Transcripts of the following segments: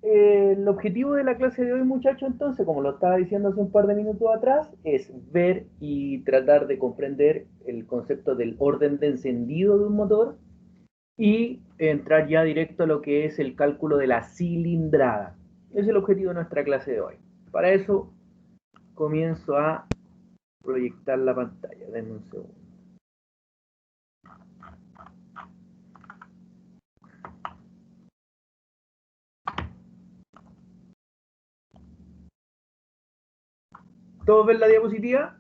El objetivo de la clase de hoy, muchachos, entonces, como lo estaba diciendo hace un par de minutos atrás, es ver y tratar de comprender el concepto del orden de encendido de un motor y entrar ya directo a lo que es el cálculo de la cilindrada. Ese es el objetivo de nuestra clase de hoy. Para eso comienzo a proyectar la pantalla. Denme un segundo. ¿Todos ven la diapositiva?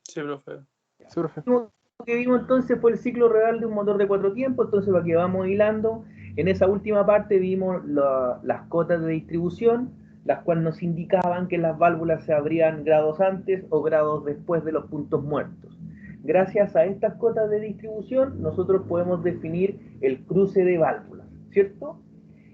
Sí, profe. Sí, profe. Lo que vimos entonces fue el ciclo real de un motor de 4 tiempos, entonces para que vamos hilando, en esa última parte vimos las cotas de distribución, las cuales nos indicaban que las válvulas se abrían grados antes o grados después de los puntos muertos. Gracias a estas cotas de distribución, nosotros podemos definir el cruce de válvulas, ¿cierto?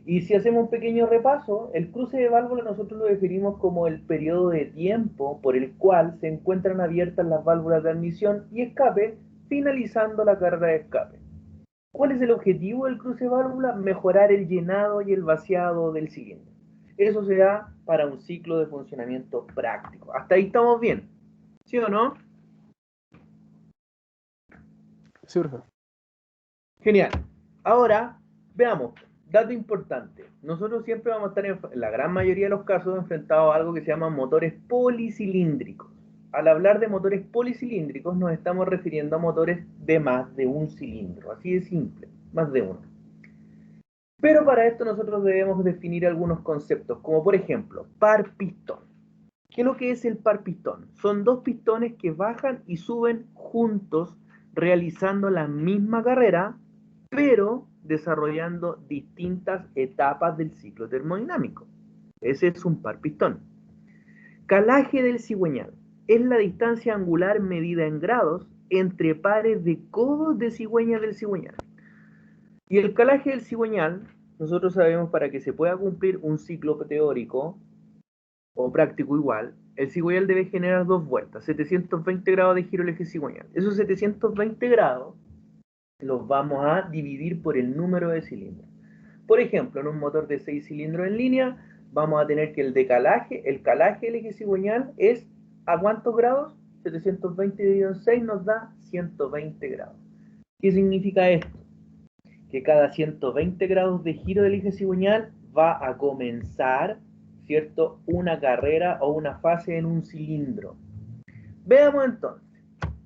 Y si hacemos un pequeño repaso, el cruce de válvulas nosotros lo definimos como el periodo de tiempo por el cual se encuentran abiertas las válvulas de admisión y escape, finalizando la carrera de escape. ¿Cuál es el objetivo del cruce de válvulas? Mejorar el llenado y el vaciado del cilindro. Eso se da para un ciclo de funcionamiento práctico. Hasta ahí estamos bien, ¿sí o no? Sí, profe. Genial. Ahora, veamos, dato importante. Nosotros siempre vamos a estar, en la gran mayoría de los casos, enfrentados a algo que se llama motores policilíndricos. Al hablar de motores policilíndricos, nos estamos refiriendo a motores de más de un cilindro. Así de simple, más de uno. Pero para esto nosotros debemos definir algunos conceptos, como por ejemplo, par pistón. ¿Qué es lo que es el par pistón? Son dos pistones que bajan y suben juntos, realizando la misma carrera, pero desarrollando distintas etapas del ciclo termodinámico. Ese es un par pistón. Calaje del cigüeñal. Es la distancia angular medida en grados entre pares de codos de cigüeña del cigüeñal. Y el calaje del cigüeñal, nosotros sabemos para que se pueda cumplir un ciclo teórico o práctico igual, el cigüeñal debe generar dos vueltas, 720 grados de giro el eje cigüeñal. Esos 720 grados los vamos a dividir por el número de cilindros. Por ejemplo, en un motor de 6 cilindros en línea, vamos a tener que el calaje del eje cigüeñal es ¿a cuántos grados? 720 dividido en 6 nos da 120 grados. ¿Qué significa esto? Que cada 120 grados de giro del eje cigüeñal va a comenzar, ¿cierto?, una carrera o una fase en un cilindro. Veamos entonces.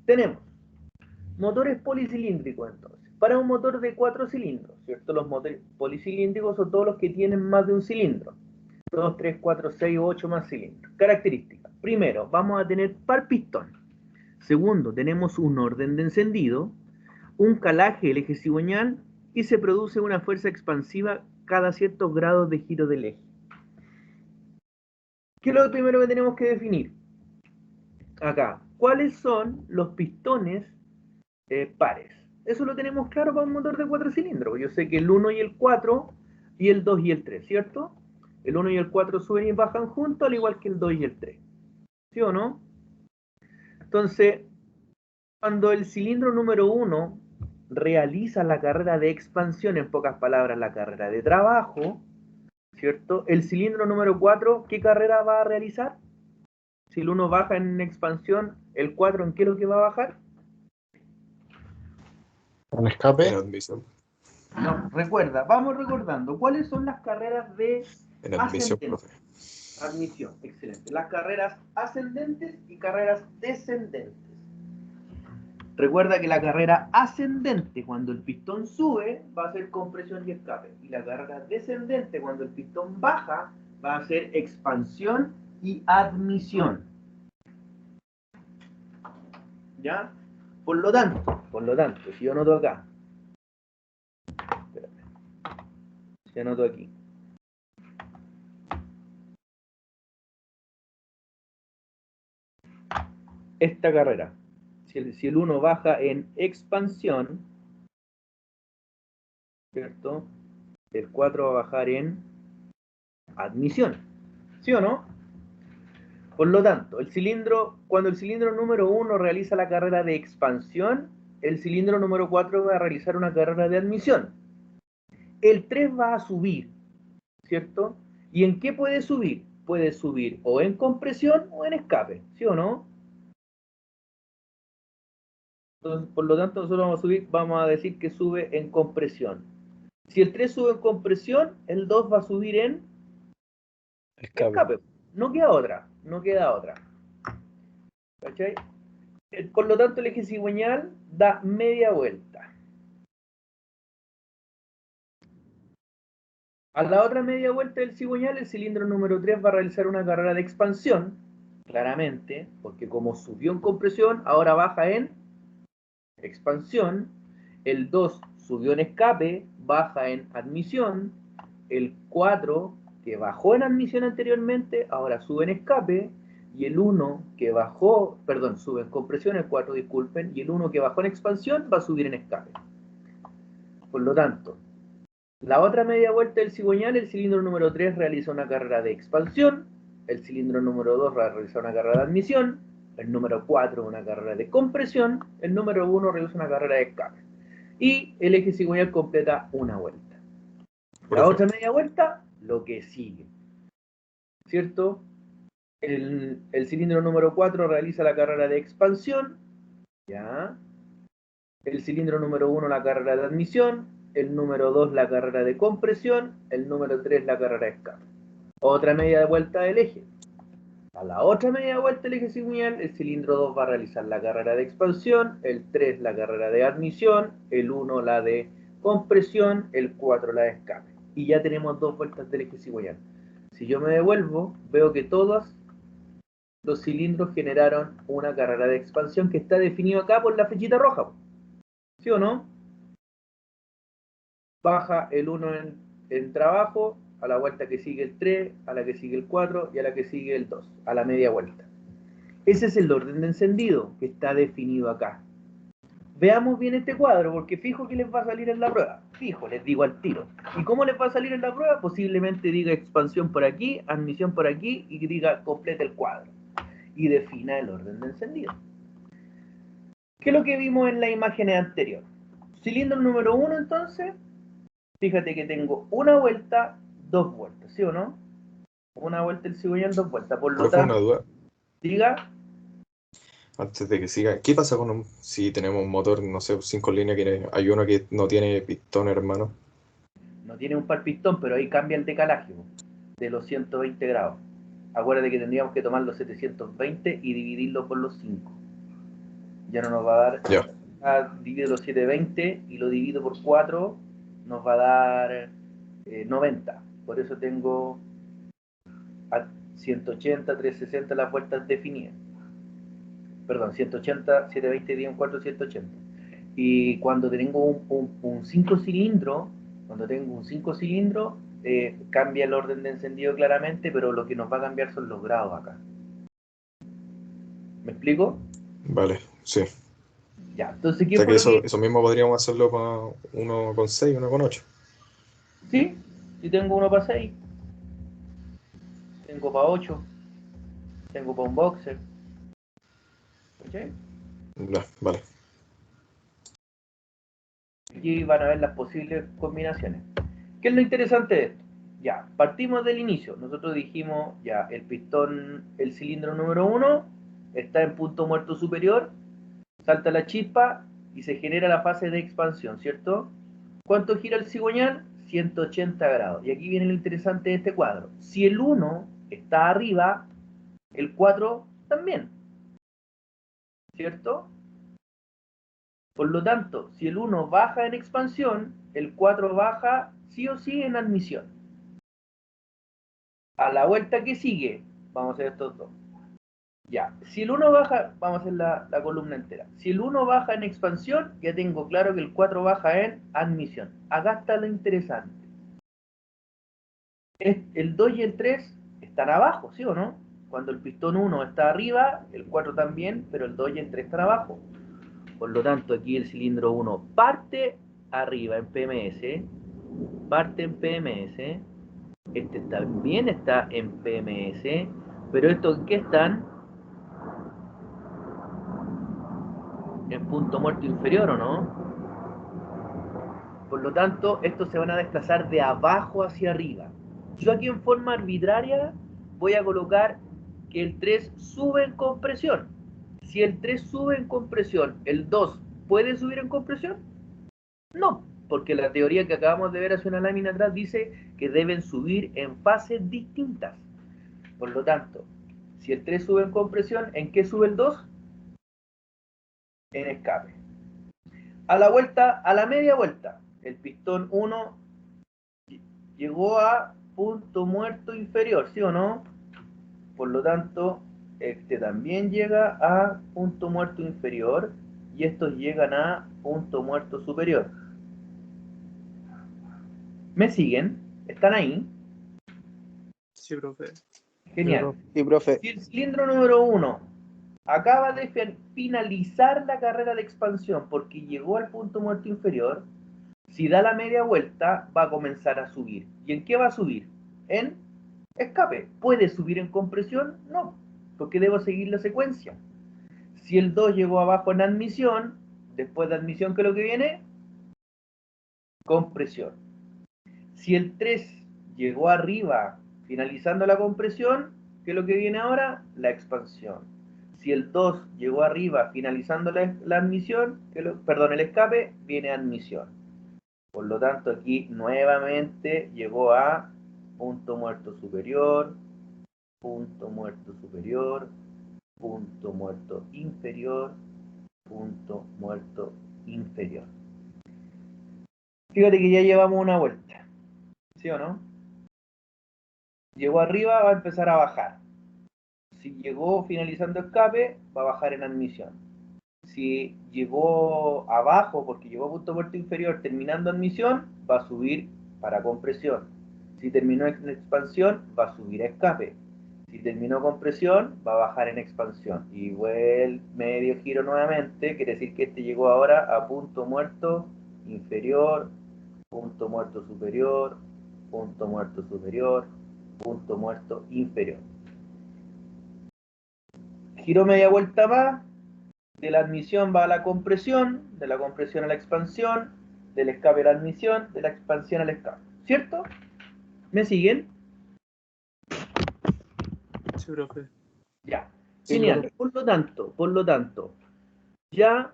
Tenemos motores policilíndricos entonces. Para un motor de 4 cilindros, ¿cierto? Los motores policilíndricos son todos los que tienen más de un cilindro. 2, 3, 4, 6 o 8 más cilindros. Características. Primero, vamos a tener par pistón. Segundo, tenemos un orden de encendido, un calaje del eje cigüeñal y se produce una fuerza expansiva cada ciertos grados de giro del eje. ¿Qué es lo primero que tenemos que definir? Acá, ¿cuáles son los pistones pares? Eso lo tenemos claro para un motor de 4 cilindros. Yo sé que el 1 y el 4 y el 2 y el 3, ¿cierto? El 1 y el 4 suben y bajan juntos, al igual que el 2 y el 3. ¿Sí o no? Entonces, cuando el cilindro número 1 realiza la carrera de expansión, en pocas palabras, la carrera de trabajo, ¿cierto? El cilindro número 4, ¿qué carrera va a realizar? Si el 1 baja en expansión, ¿el 4 en qué es lo que va a bajar? En escape. En admisión. No, recuerda, vamos recordando, ¿cuáles son las carreras de En admisión, ascendentes? profe. Admisión, excelente. Las carreras ascendentes y carreras descendentes. Recuerda que la carrera ascendente, cuando el pistón sube, va a ser compresión y escape. Y la carrera descendente, cuando el pistón baja, va a ser expansión y admisión. ¿Ya? Por lo tanto, si yo anoto acá, espérate, si anoto aquí, esta carrera, si el 1 baja en expansión, ¿cierto? El 4 va a bajar en admisión, ¿sí o no? Por lo tanto, cuando el cilindro número 1 realiza la carrera de expansión, el cilindro número 4 va a realizar una carrera de admisión. el 3 va a subir, ¿cierto? ¿Y en qué puede subir? Puede subir o en compresión o en escape, ¿sí o no? Entonces, por lo tanto, nosotros vamos a decir que sube en compresión. Si el 3 sube en compresión, el 2 va a subir en escape. No queda otra, no queda otra. ¿Cachai? Por lo tanto, el eje cigüeñal da media vuelta. A la otra media vuelta del cigüeñal, el cilindro número 3 va a realizar una carrera de expansión, claramente, porque como subió en compresión, ahora baja en expansión. El 2 subió en escape, baja en admisión. El 4, que bajó en admisión anteriormente, ahora sube en escape. Y el 1 que bajó, perdón, sube en compresión, el 4, disculpen, y el 1 que bajó en expansión va a subir en escape. Por lo tanto, la otra media vuelta del cigüeñal, el cilindro número 3 realiza una carrera de expansión, el cilindro número 2 realiza una carrera de admisión, el número 4 una carrera de compresión, el número 1 realiza una carrera de escape. Y el eje cigüeñal completa una vuelta. La otra media vuelta, lo que sigue. ¿Cierto? El cilindro número 4 realiza la carrera de expansión, ¿ya? El cilindro número 1 la carrera de admisión, el número 2 la carrera de compresión, el número 3 la carrera de escape. Otra media vuelta del eje. A la otra media vuelta del eje cigüeñal, el cilindro 2 va a realizar la carrera de expansión, el 3 la carrera de admisión, el 1 la de compresión, el 4 la de escape. Y ya tenemos 2 vueltas del eje cigüeñal. Si yo me devuelvo, veo que todos los cilindros generaron una carrera de expansión que está definido acá por la flechita roja. ¿Sí o no? Baja el 1 en trabajo, a la vuelta que sigue el 3, a la que sigue el 4 y a la que sigue el 2, a la media vuelta. Ese es el orden de encendido que está definido acá. Veamos bien este cuadro, porque fijo que les va a salir en la prueba. Fijo, les digo al tiro. ¿Y cómo les va a salir en la prueba? Posiblemente diga expansión por aquí, admisión por aquí, y diga complete el cuadro. Y defina el orden de encendido. ¿Qué es lo que vimos en la imagen anterior? Cilindro número 1, entonces, fíjate que tengo una vuelta, 2 vueltas, ¿sí o no? Una vuelta el cigüeñal, 2 vueltas. Por lo tanto, una duda. diga. Antes de que siga, ¿qué pasa si tenemos un motor, no sé, 5 líneas, que hay uno que no tiene pistón, hermano? No tiene un par pistón, pero ahí cambia el decalaje de los 120 grados. Acuérdate que tendríamos que tomar los 720 y dividirlo por los 5. Ya no nos va a dar... Ya. Divido los 720 y lo divido por 4, nos va a dar 90. Por eso tengo a 180, 360 las vueltas definidas. Perdón, 180, 720 dividido en 4, 180. Y cuando tengo un 5 cilindros, cambia el orden de encendido claramente, pero lo que nos va a cambiar son los grados acá. ¿Me explico? Vale, sí. Ya, entonces, ¿qué O sea fue que lo que...? eso mismo podríamos hacerlo para 1,6, 1,8. Sí, si tengo uno para 6, tengo para 8, tengo para un boxer. ¿Sí? Ya, vale. Aquí van a ver las posibles combinaciones. ¿Qué es lo interesante de esto? Ya, partimos del inicio. Nosotros dijimos, ya, el pistón, el cilindro número 1 está en punto muerto superior, salta la chispa y se genera la fase de expansión, ¿cierto? ¿Cuánto gira el cigüeñal? 180 grados. Y aquí viene lo interesante de este cuadro. Si el 1 está arriba, el 4 también, ¿cierto? Por lo tanto, si el 1 baja en expansión, el 4 baja sí o sí en admisión. A la vuelta que sigue, vamos a hacer estos dos. Ya, si el 1 baja, vamos a hacer la columna entera. Si el 1 baja en expansión, ya tengo claro que el 4 baja en admisión. Acá está lo interesante. El 2 y el 3 están abajo, ¿sí o no? Cuando el pistón 1 está arriba, el 4 también, pero el 2 y el 3 están abajo. Por lo tanto, aquí el cilindro 1 parte arriba en PMS, parte en PMS, este también está en PMS, pero estos ¿en qué están? En punto muerto inferior, ¿o no? Por lo tanto, estos se van a desplazar de abajo hacia arriba. Yo aquí en forma arbitraria voy a colocar que el 3 sube en compresión. Si el 3 sube en compresión, ¿el 2 puede subir en compresión? No, porque la teoría que acabamos de ver hace una lámina atrás dice que deben subir en fases distintas. Por lo tanto, si el 3 sube en compresión, ¿en qué sube el 2? En escape. A la vuelta, a la media vuelta, el pistón 1 llegó a punto muerto inferior, ¿sí o no? Por lo tanto, este también llega a punto muerto inferior y estos llegan a punto muerto superior. ¿Me siguen? ¿Están ahí? Sí, profe. Genial. Sí, profe. Si el cilindro número 1 acaba de finalizar la carrera de expansión porque llegó al punto muerto inferior, si da la media vuelta va a comenzar a subir. ¿Y en qué va a subir? En escape. ¿Puede subir en compresión? No, porque debo seguir la secuencia. Si el 2 llegó abajo en admisión, después de admisión, ¿qué es lo que viene? Compresión. Si el 3 llegó arriba finalizando la compresión, ¿qué es lo que viene ahora? La expansión. Si el 2 llegó arriba finalizando la admisión, perdón, el escape, viene admisión. Por lo tanto, aquí nuevamente llegó a punto muerto superior, punto muerto superior, punto muerto inferior, punto muerto inferior. Fíjate que ya llevamos una vuelta, ¿sí o no? Llegó arriba, va a empezar a bajar. Si llegó finalizando escape, va a bajar en admisión. Si llegó abajo, porque llegó a punto muerto inferior terminando admisión, va a subir para compresión. Si terminó en expansión, va a subir a escape. Si terminó compresión, va a bajar en expansión. Y vuelve medio giro nuevamente, quiere decir que este llegó ahora a punto muerto inferior, punto muerto superior, punto muerto superior, punto muerto inferior. Giró media vuelta más, de la admisión va a la compresión, de la compresión a la expansión, del escape a la admisión, de la expansión al escape. ¿Cierto? ¿Me siguen? Sí, profe. Ya. Sí, Genial. profe. Por lo tanto, ya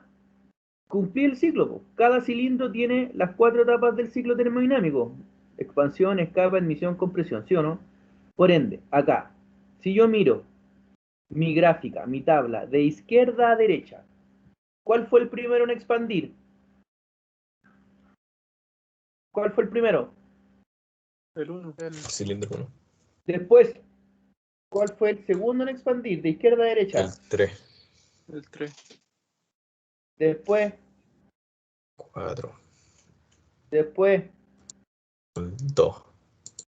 cumplí el ciclo, po. Cada cilindro tiene las 4 etapas del ciclo termodinámico. Expansión, escape, admisión, compresión, ¿sí o no? Por ende, acá, si yo miro mi gráfica, mi tabla, de izquierda a derecha, ¿cuál fue el primero en expandir? ¿Cuál fue el primero? El 1. Cilindro 1. Después, ¿cuál fue el segundo en expandir? De izquierda a derecha. El 3. El 3. Después, 4. después. El 2.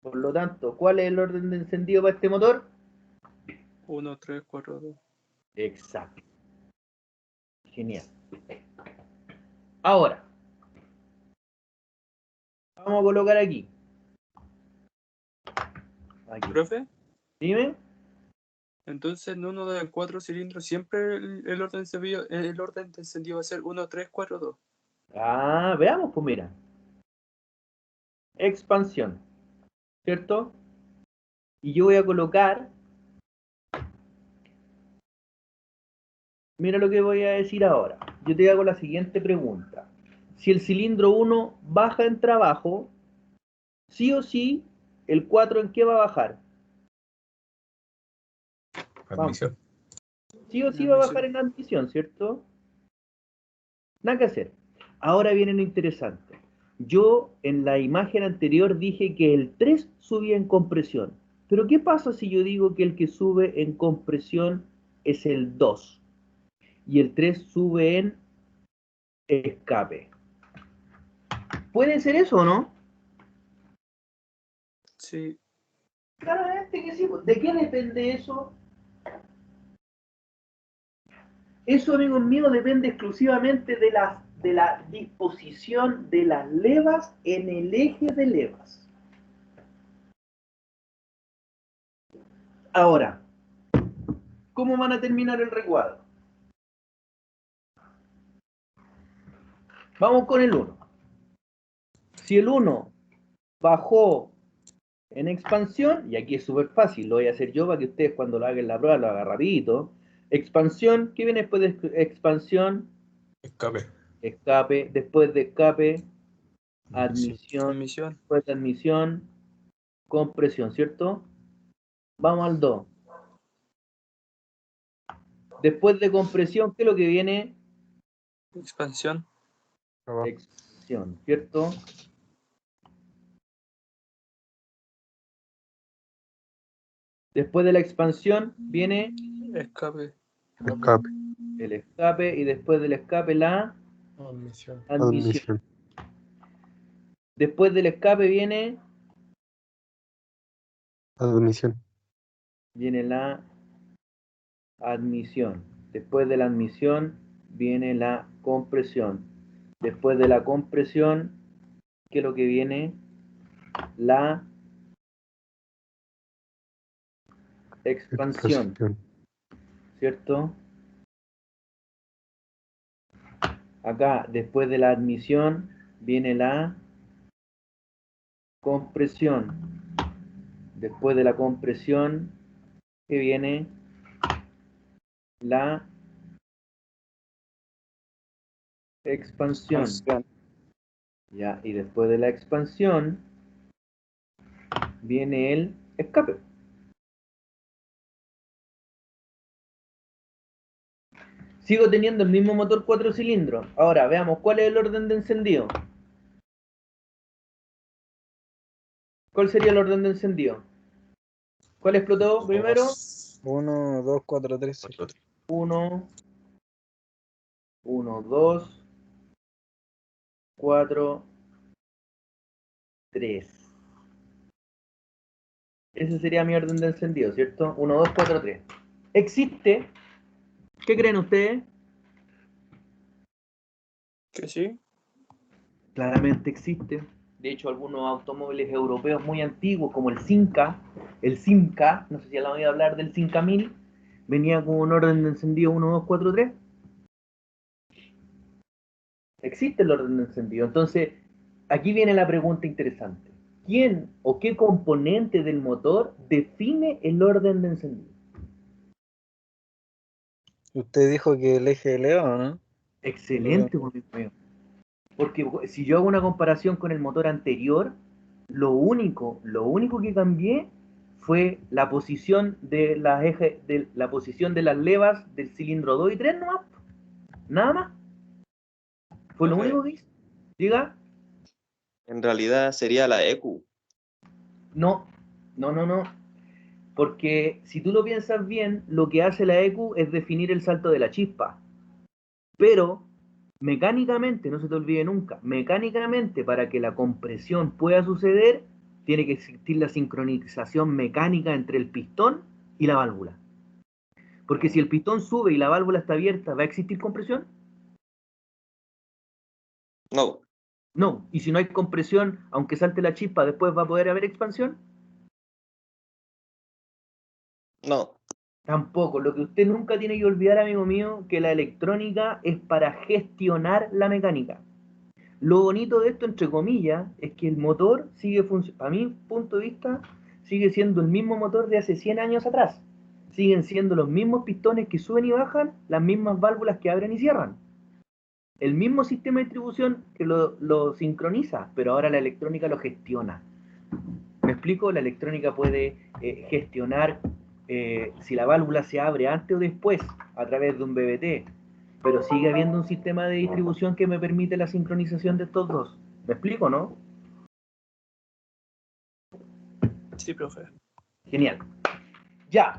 Por lo tanto, ¿cuál es el orden de encendido para este motor? 1, 3, 4, 2. Exacto. Genial. Ahora, vamos a colocar aquí. Aquí. Profe, Dime. entonces en uno de los 4 cilindros siempre el orden de encendido va a ser 1, 3, 4, 2. Ah, veamos, pues mira. Expansión. ¿Cierto? Y yo voy a colocar. Mira lo que voy a decir ahora. Yo te hago la siguiente pregunta. Si el cilindro 1 baja en trabajo, sí o sí, el 4 ¿en qué va a bajar? Vamos. Admisión. Sí o sí va a bajar en admisión, ¿cierto? Nada que hacer. Ahora viene lo interesante. Yo en la imagen anterior dije que el 3 subía en compresión. Pero ¿qué pasa si yo digo que el que sube en compresión es el 2 y el 3 sube en escape? ¿Puede ser eso o no? Sí. Claramente que sí. ¿De qué depende eso? Eso, amigos míos, depende exclusivamente de la disposición de las levas en el eje de levas. Ahora, ¿cómo van a terminar el recuadro? Vamos con el 1. Si el 1 bajó en expansión, y aquí es súper fácil, lo voy a hacer yo para que ustedes cuando lo hagan la prueba lo hagan rapidito. Expansión, ¿qué viene después de expansión? Escape. Escape, después de escape, Admisión. admisión, después de admisión, compresión, ¿cierto? Vamos al 2. Después de compresión, ¿qué es lo que viene? Expansión. Abajo. Expansión, ¿cierto? Después de la expansión viene Escape. Escape. el escape y después del escape la Admisión. admisión. Admisión. Después del escape viene Admisión. la admisión. Después de la admisión viene la compresión. Después de la compresión, ¿qué es lo que viene? La expansión, Expansión. ¿cierto? Acá, después de la admisión, viene la compresión. Después de la compresión, ¿qué viene? La expansión. Ya, y después de la expansión, viene el escape. Sigo teniendo el mismo motor 4 cilindros. Ahora, veamos cuál es el orden de encendido. ¿Cuál sería el orden de encendido? ¿Cuál explotó primero? 1, 2, 4, 3. 1, 1, 2, 4, 3. Ese sería mi orden de encendido, ¿cierto? 1, 2, 4, 3. ¿Existe? ¿Qué creen ustedes? ¿Que sí? Claramente existe. De hecho, algunos automóviles europeos muy antiguos, como el Simca, no sé si han oído hablar del Simca 1000, venía con un orden de encendido 1, 2, 4, 3. Existe el orden de encendido. Entonces, aquí viene la pregunta interesante. ¿Quién o qué componente del motor define el orden de encendido? Usted dijo que el eje de leva, ¿no? Excelente, amigo mío. Porque si yo hago una comparación con el motor anterior, lo único que cambié fue la posición de la posición de las levas del cilindro 2 y 3 nomás. Nada más. Fue lo único que hice. Diga, En realidad sería la EQ. no, no, no, no. Porque si tú lo piensas bien, lo que hace la EQ es definir el salto de la chispa. Pero mecánicamente, no se te olvide nunca, mecánicamente para que la compresión pueda suceder, tiene que existir la sincronización mecánica entre el pistón y la válvula. Porque si el pistón sube y la válvula está abierta, ¿va a existir compresión? No, No. Y si no hay compresión, aunque salte la chispa, ¿después va a poder haber expansión? no. Tampoco. Lo que usted nunca tiene que olvidar, amigo mío, que la electrónica es para gestionar la mecánica. Lo bonito de esto, entre comillas, es que el motor sigue funcionando, a mi punto de vista, sigue siendo el mismo motor de hace 100 años atrás. Siguen siendo los mismos pistones que suben y bajan, las mismas válvulas que abren y cierran. El mismo sistema de distribución que lo sincroniza, pero ahora la electrónica lo gestiona. ¿Me explico? La electrónica puede gestionar si la válvula se abre antes o después a través de un BBT, pero sigue habiendo un sistema de distribución que me permite la sincronización de estos dos. ¿Me explico, no? Sí, profe. Genial. Ya.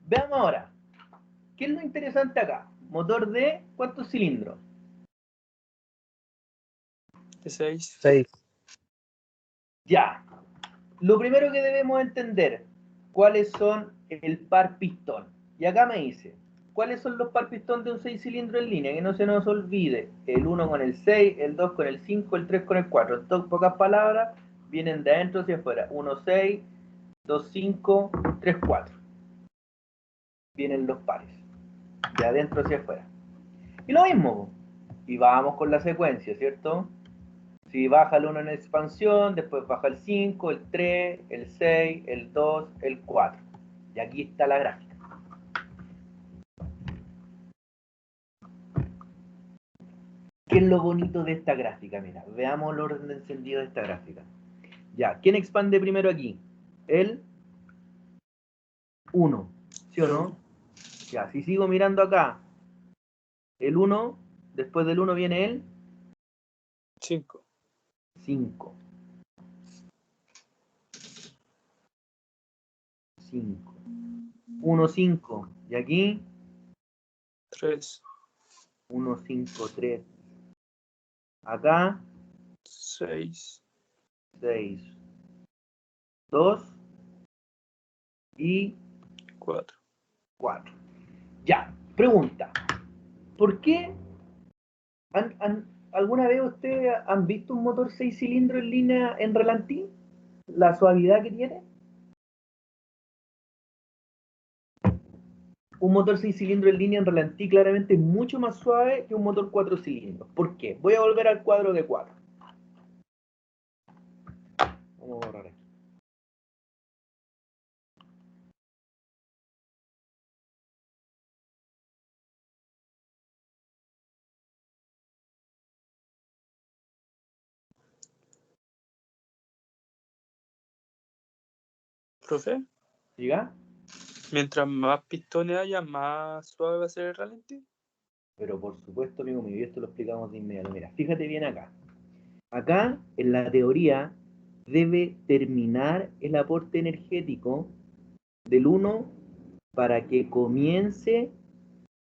Veamos ahora. ¿Qué es lo interesante acá? Motor de ¿cuántos cilindros? De 6. 6. Ya. Lo primero que debemos entender, ¿cuáles son el par pistón? Y acá me dice, ¿cuáles son los par pistón de un 6 cilindros en línea? Que no se nos olvide, el 1 con el 6, el 2 con el 5, el 3 con el 4. En pocas palabras, vienen de adentro hacia afuera. 1, 6, 2, 5, 3, 4. Vienen los pares, de adentro hacia afuera. Y lo mismo, y vamos con la secuencia, ¿cierto? Si baja el 1 en expansión, después baja el 5, el 3, el 6, el 2, el 4. Y aquí está la gráfica. ¿Qué es lo bonito de esta gráfica? Mira, veamos el orden de encendido de esta gráfica. Ya, ¿quién expande primero aquí? El 1, ¿sí o no? Ya, si sigo mirando acá, el 1, después del 1 viene el 5. 5. 5. 1, 5. Y aquí, 3. 1, 5, 3. Acá, 6. 6. 2 y 4. 4. Ya, pregunta. ¿Por qué alguna vez ustedes han visto un motor 6 cilindros en línea en Relantí? ¿La suavidad que tiene? Un motor 6 cilindros en línea en Relantí claramente es mucho más suave que un motor 4 cilindros. ¿Por qué? Voy a volver al cuadro de 4. Vamos a borrar aquí. Profe, ¿Siga? mientras más pistones haya, más suave va a ser el ralentí. Pero por supuesto, amigo mío, y esto lo explicamos de inmediato. Mira, fíjate bien acá. Acá, en la teoría, debe terminar el aporte energético del 1 para que comience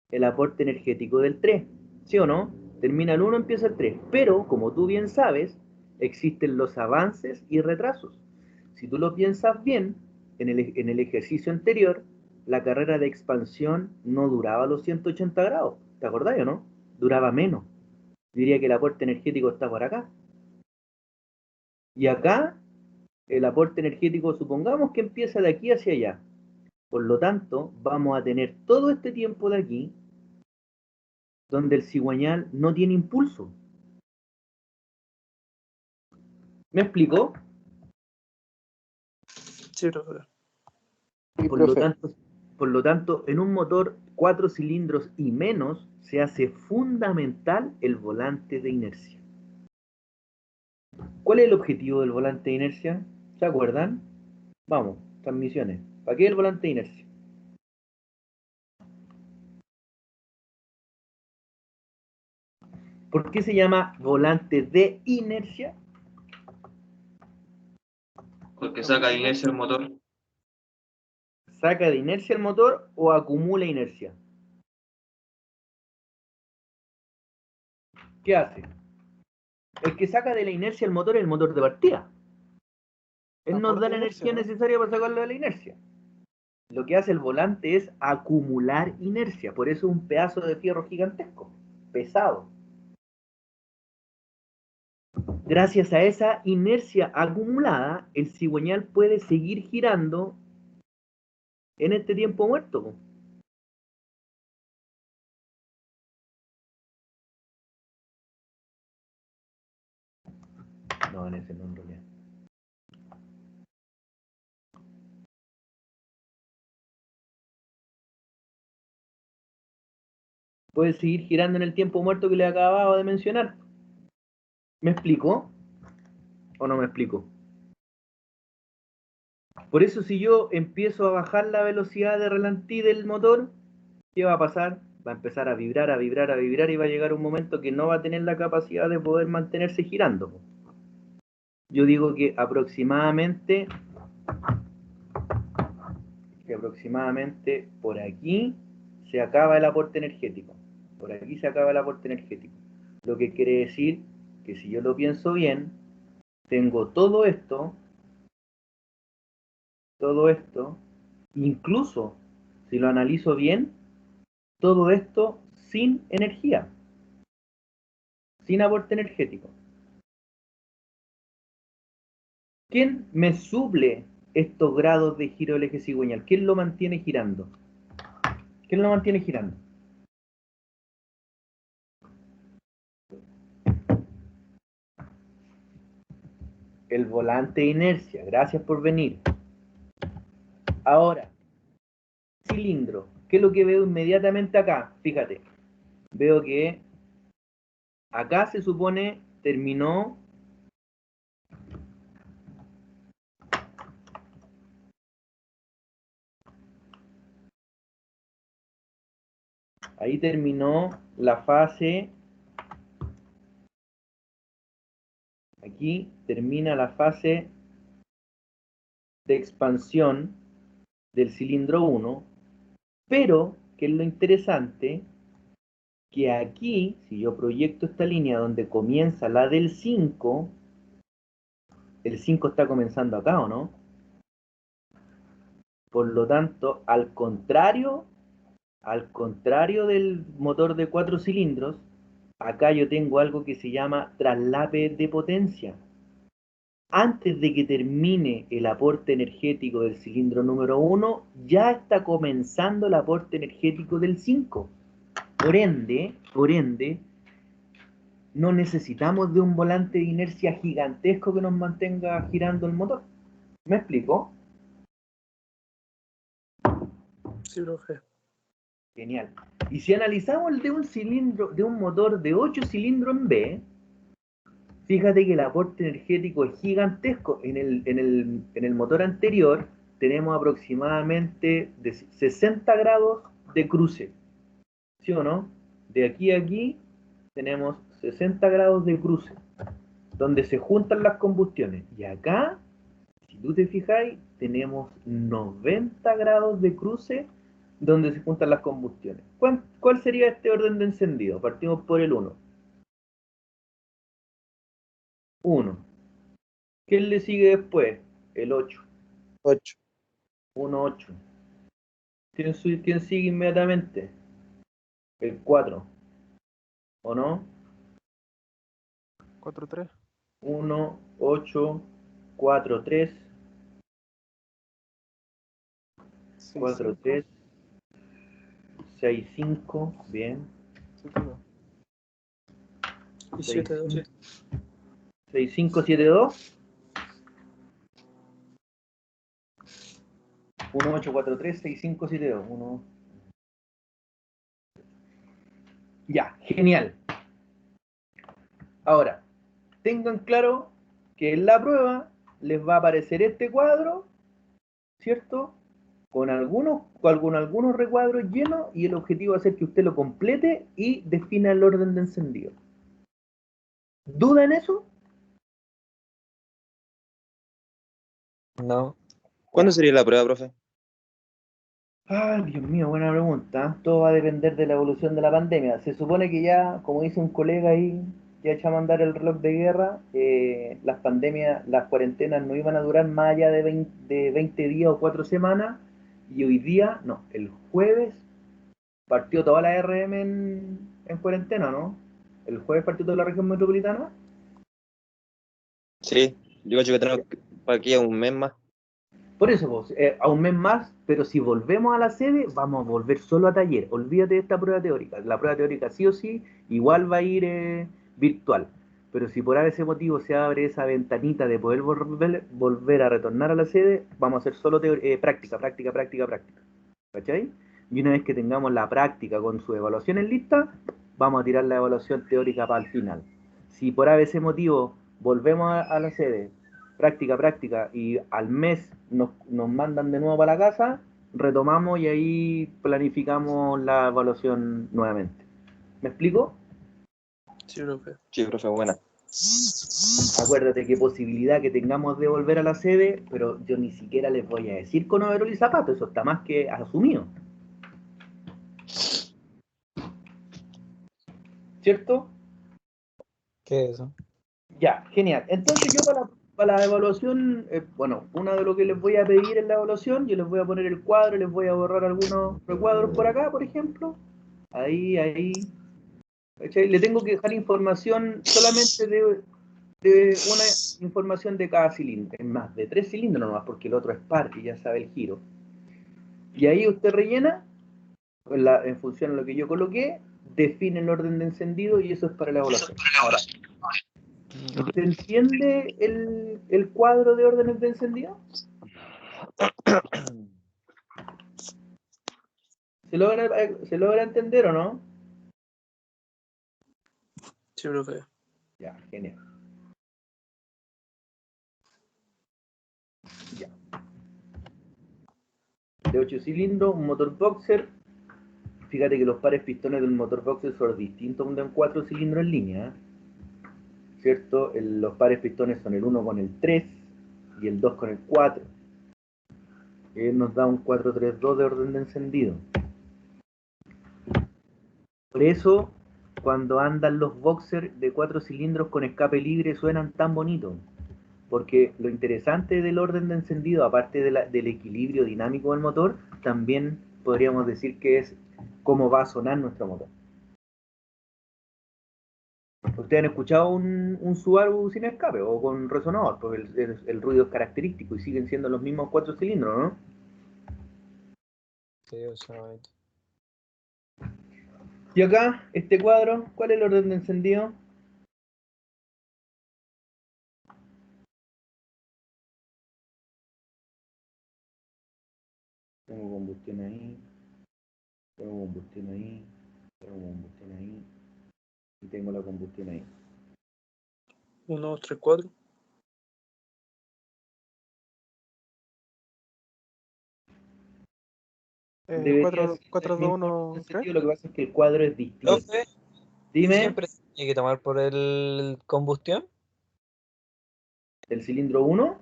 el aporte energético del 3. ¿Sí o no? Termina el 1, empieza el 3. Pero, como tú bien sabes, existen los avances y retrasos. Si tú lo piensas bien, en el ejercicio anterior, la carrera de expansión no duraba los 180 grados. ¿Te acordás o no? Duraba menos. Diría que el aporte energético está por acá. Y acá, el aporte energético, supongamos que empieza de aquí hacia allá. Por lo tanto, vamos a tener todo este tiempo de aquí donde el cigüeñal no tiene impulso. ¿Me explico? Sí, profe. Sí, Por lo profe. tanto, por lo tanto, en un motor 4 cilindros y menos se hace fundamental el volante de inercia. ¿Cuál es el objetivo del volante de inercia? ¿Se acuerdan? Vamos, transmisiones. ¿Para qué el volante de inercia? ¿Por qué se llama volante de inercia? Porque saca de inercia el motor. ¿Saca de inercia el motor o acumula inercia? ¿Qué hace? El que saca de la inercia el motor es el motor de partida. Él nos da la energía necesaria para sacarlo de la inercia. Lo que hace el volante es acumular inercia, por eso es un pedazo de fierro gigantesco, pesado. Gracias a esa inercia acumulada, el cigüeñal puede seguir girando en este tiempo muerto. No, en ese no, en realidad. Puede seguir girando en el tiempo muerto que le acababa de mencionar. ¿Me explico? ¿O no me explico? Por eso si yo empiezo a bajar la velocidad de relantí del motor, ¿qué va a pasar? Va a empezar a vibrar, a vibrar, a vibrar y va a llegar un momento que no va a tener la capacidad de poder mantenerse girando. Yo digo que aproximadamente por aquí se acaba el aporte energético. Por aquí se acaba el aporte energético. Lo que quiere decir que si yo lo pienso bien, tengo todo esto, incluso si lo analizo bien, todo esto sin energía, sin aporte energético. ¿Quién me suple estos grados de giro del eje cigüeñal? ¿Quién lo mantiene girando? ¿Quién lo mantiene girando? el volante de inercia. Gracias por venir. Ahora, cilindro. ¿Qué es lo que veo inmediatamente acá? Fíjate. Veo que acá se supone terminó ahí terminó la fase, aquí termina la fase de expansión del cilindro 1, pero, que es lo interesante, que aquí, si yo proyecto esta línea donde comienza la del 5, el 5 está comenzando acá, ¿o no? Por lo tanto, al contrario del motor de 4 cilindros, acá yo tengo algo que se llama traslape de potencia. Antes de que termine el aporte energético del cilindro número 1, ya está comenzando el aporte energético del 5. Por ende, no necesitamos de un volante de inercia gigantesco que nos mantenga girando el motor. ¿Me explico? Sí, profe. Genial. Y si analizamos el de un cilindro, de un motor de 8 cilindros en B, fíjate que el aporte energético es gigantesco. En el motor anterior tenemos aproximadamente de 60 grados de cruce. ¿Sí o no? De aquí a aquí tenemos 60 grados de cruce, donde se juntan las combustiones. Y acá, si tú te fijáis, tenemos 90 grados de cruce, donde se juntan las combustiones. ¿Cuál sería este orden de encendido? Partimos por el 1. 1. ¿Qué le sigue después? El 8. 8. 1, 8. ¿Quién sigue inmediatamente? El 4. ¿O no? 4-3. 1, 8, 4, 3, 4, 3, 6, 5, bien. Y 7, 2. 6, 5, 7, 2. 1, 8, 4, 3, 6, 5, 7, 2. 1. Ya, genial. Ahora, tengan claro que en la prueba les va a aparecer este cuadro, ¿cierto? Con algunos recuadros llenos, y el objetivo va a ser que usted lo complete y defina el orden de encendido. ¿Duda en eso? No. ¿Cuándo sería la prueba, profe? Ay, Dios mío, buena pregunta. Todo va a depender de la evolución de la pandemia. Se supone que ya, como dice un colega ahí, ya echa a mandar el reloj de guerra, las pandemias, las cuarentenas no iban a durar más allá de 20 días o 4 semanas, y hoy día, no, el jueves partió toda la RM en cuarentena, ¿no? El jueves partió toda la región metropolitana. Sí, yo creo que tenemos para aquí a un mes más. Por eso, pues, a un mes más, pero si volvemos a la sede, vamos a volver solo a taller. Olvídate de esta prueba teórica. La prueba teórica sí o sí, igual va a ir virtual. Pero si por ese motivo se abre esa ventanita de poder volver a retornar a la sede, vamos a hacer solo práctica. ¿Cachai? Y una vez que tengamos la práctica con sus evaluaciones listas, vamos a tirar la evaluación teórica para el final. Si por ese motivo volvemos a la sede, práctica, y al mes nos mandan de nuevo para la casa, retomamos y ahí planificamos la evaluación nuevamente. ¿Me explico? Sí, profe. Sí, profe, buena. Acuérdate qué posibilidad que tengamos de volver a la sede, pero yo ni siquiera les voy a decir con overol y zapatos, eso está más que asumido. ¿Cierto? ¿Qué es eso? Ya, genial. Entonces yo para la evaluación, bueno, una de lo que les voy a pedir en la evaluación, yo les voy a poner el cuadro, les voy a borrar algunos recuadros por acá, por ejemplo. Ahí. ¿Cachai? Le tengo que dejar información solamente de una información de cada cilindro. Es más, de 3 cilindros nomás, porque el otro es par y ya sabe el giro. Y ahí usted rellena, en función de lo que yo coloqué, define el orden de encendido y eso es para la evaluación. Ahora, ¿Se entiende el cuadro de órdenes de encendido? ¿Se logra entender o no? Sí, profe. Ya, genial. Ya. De 8 cilindros, un motor boxer. Fíjate que los pares pistones del motor boxer son distintos a un de 4 cilindros en línea, ¿eh? ¿Cierto? Los pares pistones son el 1 con el 3 y el 2 con el 4. Nos da un 432 de orden de encendido. Por eso, cuando andan los boxers de 4 cilindros con escape libre suenan tan bonitos. Porque lo interesante del orden de encendido, aparte del equilibrio dinámico del motor, también podríamos decir que es cómo va a sonar nuestro motor. ¿Ustedes han escuchado un Subaru sin escape o con resonador? Pues el ruido es característico y siguen siendo los mismos 4 cilindros, ¿no? Sí, solamente. Y acá, este cuadro, ¿cuál es el orden de encendido? Tengo combustión ahí, tengo combustión ahí, tengo combustión ahí y tengo la combustión ahí. 1, 2, 3, 4. Debería 4, ser 4, el 2, mismo orden de 1, 3. encendido, lo que pasa es que el cuadro es distinto. Profe, Dime, ¿siempre se tiene que tomar por el combustión? ¿el cilindro 1?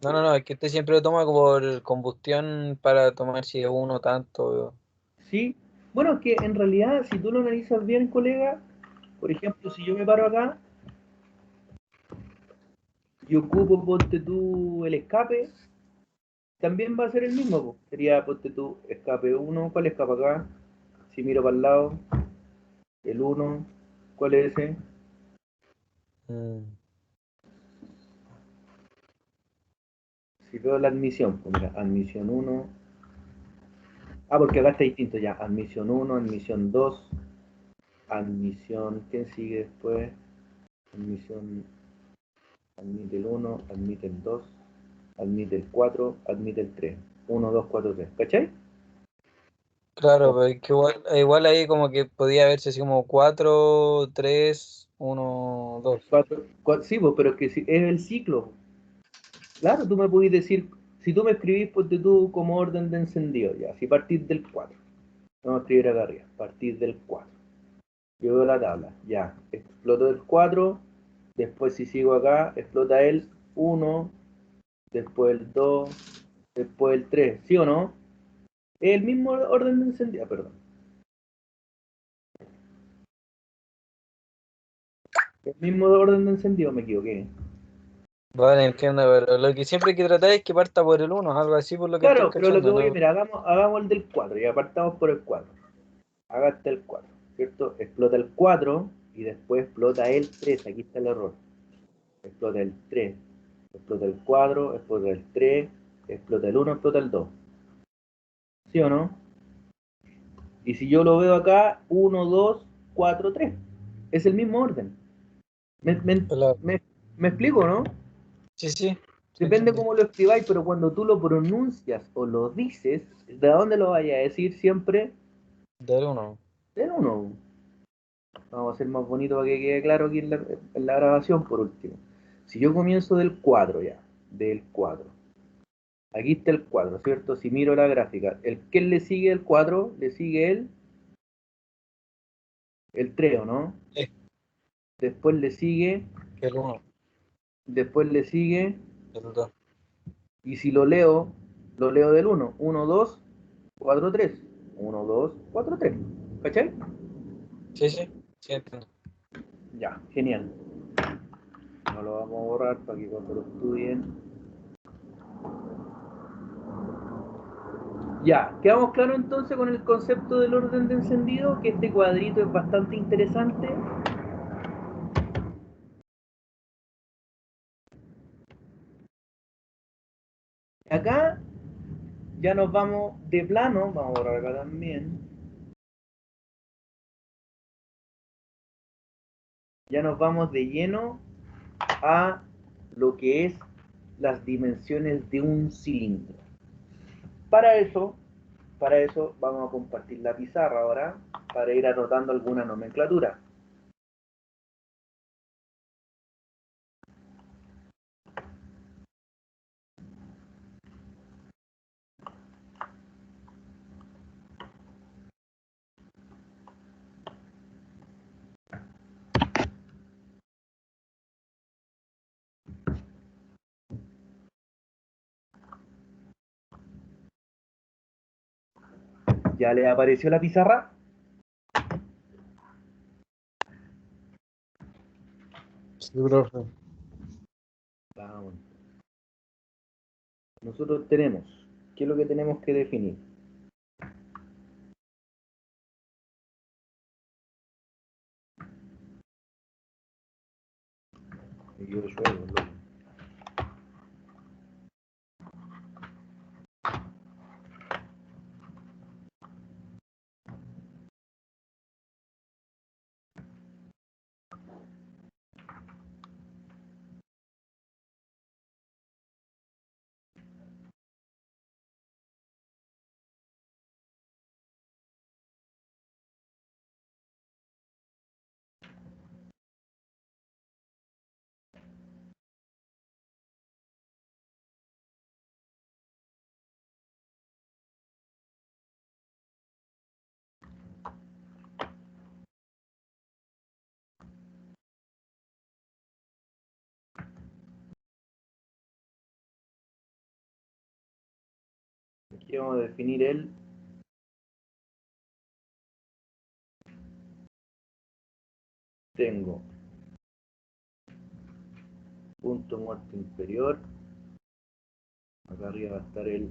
No, es que usted siempre lo toma como por combustión para tomar si es uno tanto. Sí. Bueno, es que en realidad, si tú lo analizas bien, colega, por ejemplo, si yo me paro acá y ocupo, ponte tú, el escape, también va a ser el mismo, po. Sería, ponte tú, escape 1, ¿cuál escapa acá? Si miro para el lado, el 1, ¿cuál es ese? Mm. Si veo la admisión, pues mira, admisión 1. Ah, porque acá está distinto ya. Admisión 1, admisión 2, admisión, ¿quién sigue después? Admisión, admite el 1, admite el 2, admite el 4, admite el 3. 1, 2, 4, 3. ¿Cachai? Claro, pero es que igual ahí como que podía verse así como 4, 3, 1, 2. 4, sí, pues, pero es que es el ciclo. Claro, tú me podés decir, si tú me escribís, ponte tú como orden de encendido, ya, si partís del 4. Vamos a escribir acá arriba, partir del 4. Yo veo la tabla, ya, exploto el 4, después si sigo acá, explota el 1, después el 2, después el 3, ¿sí o no? Es el mismo orden de encendido, perdón. El mismo orden de encendido, me equivoqué. Vale, entiendo, pero lo que siempre hay que tratar es que parta por el 1, algo así por lo que estoy Claro, pero lo que cachando, voy, ¿no? mira, hagamos el del 4 y apartamos por el 4. Acá está el 4, ¿cierto? Explota el 4 y después explota el 3, aquí está el error. Explota el 3, explota el 4, explota el 3, explota el 1, explota el 2. ¿Sí o no? Y si yo lo veo acá, 1, 2, 4, 3. Es el mismo orden. ¿Me, me, Claro. me, me explico, no? Sí, sí, Depende entendí. cómo lo escribáis, pero cuando tú lo pronuncias o lo dices, ¿de dónde lo vayas a decir siempre? Del 1. Del 1. Vamos a hacer más bonito para que quede claro aquí en la grabación, por último. Si yo comienzo del 4 ya, del 4. Aquí está el 4, ¿cierto? Si miro la gráfica, ¿quién le sigue el 4? Le sigue el 3, ¿o no? Sí, Después le sigue, el 1, después le sigue, el 2. y si lo leo del 1. 1, 2, 4, 3. 1, 2, 4, 3. ¿Cachai? Sí, sí, entiendo. Ya, genial. No lo vamos a borrar para que cuando lo estudien. Ya, quedamos claros entonces con el concepto del orden de encendido, que este cuadrito es bastante interesante. Acá ya nos vamos de plano, vamos a borrar acá también. Ya nos vamos de lleno a lo que es las dimensiones de un cilindro. Para eso vamos a compartir la pizarra ahora para ir anotando alguna nomenclatura. ¿Ya le apareció la pizarra? Sí, profe. Vamos. Nosotros tenemos, ¿qué es lo que tenemos que definir? Yo lluevo, loco. Aquí vamos a definir el tengo punto muerto inferior, acá arriba va a estar el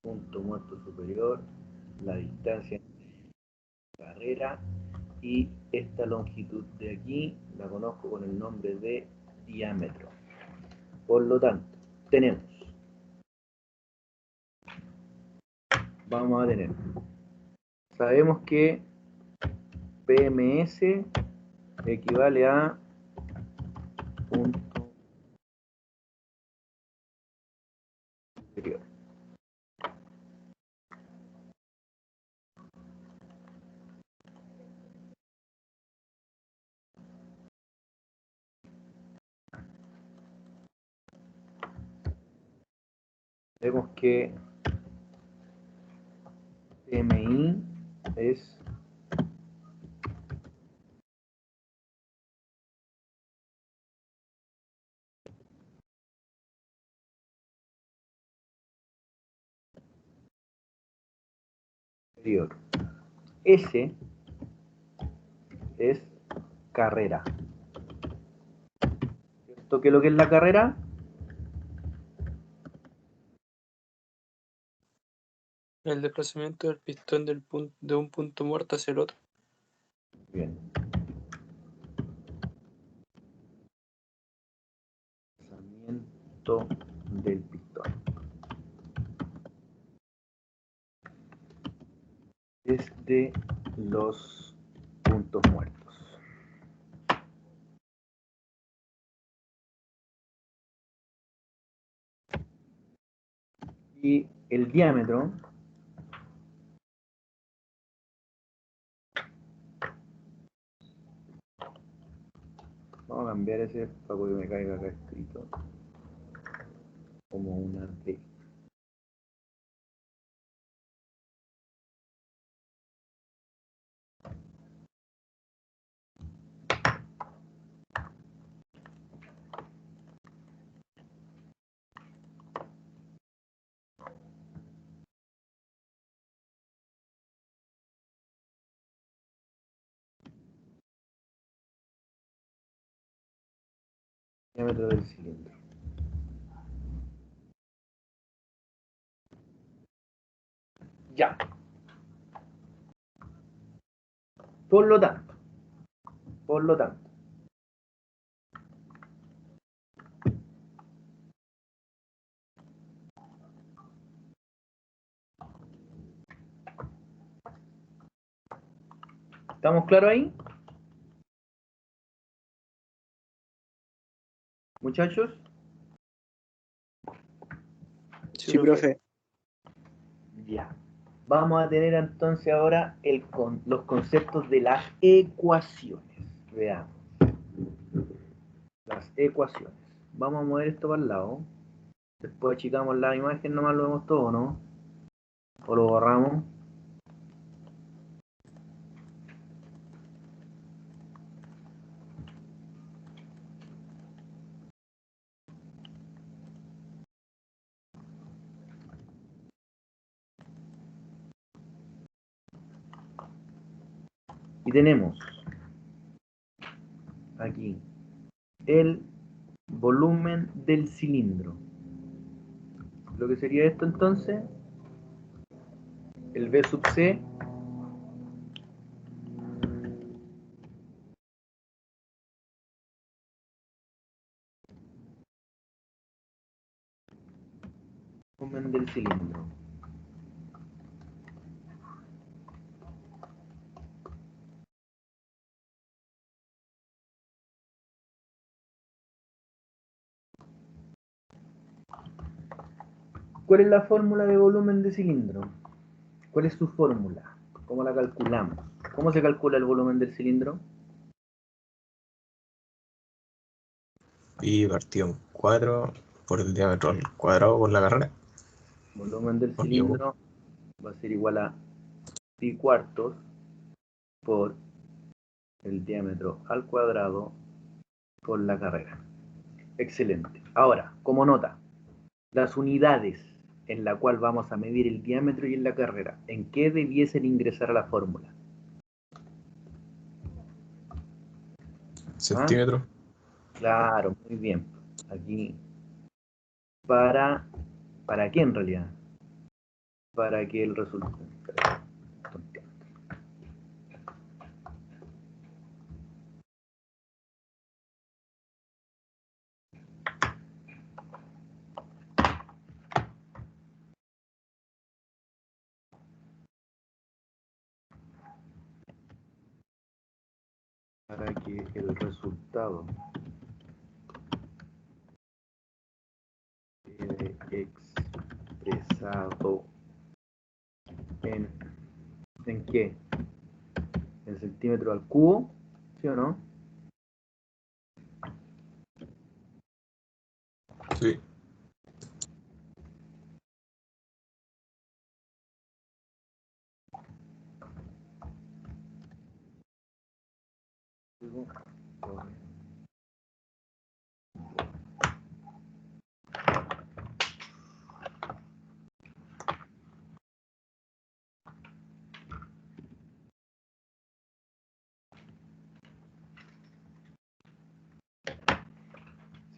punto muerto superior, la distancia de carrera y esta longitud de aquí la conozco con el nombre de diámetro. Por lo tanto, vamos a tener, sabemos que PMS equivale a punto superior. Vemos que MI es superior. S es carrera. ¿Esto qué es lo que es la carrera? El desplazamiento del pistón de un punto muerto hacia el otro. Bien. Desplazamiento del pistón. Desde los puntos muertos. Y el diámetro vamos a cambiar ese para que me caiga acá escrito como una D. Diámetro del cilindro. Ya. Por lo tanto, ¿estamos claros ahí? Muchachos, Sí, profe. ya. Vamos a tener entonces ahora los conceptos de las ecuaciones. Veamos. Las ecuaciones. Vamos a mover esto para el lado. Después achicamos la imagen, nomás lo vemos todo, ¿no? O lo borramos. Y tenemos aquí el volumen del cilindro. Lo que sería esto entonces, el V sub C volumen del cilindro. ¿Cuál es la fórmula de volumen de cilindro? ¿Cuál es su fórmula? ¿Cómo la calculamos? ¿Cómo se calcula el volumen del cilindro? Y partido en 4 por el diámetro al cuadrado por la carrera. Volumen del ¿Me equivoco? cilindro va a ser igual a pi cuartos por el diámetro al cuadrado por la carrera. Excelente. Ahora, como nota, las unidades en la cual vamos a medir el diámetro y en la carrera, ¿en qué debiesen ingresar a la fórmula? Centímetros. Claro, muy bien. Aquí, ¿para qué en realidad? Para que el resultado... Para que el resultado quede expresado ¿en qué? ¿En centímetros al cubo? ¿Sí o no? Sí.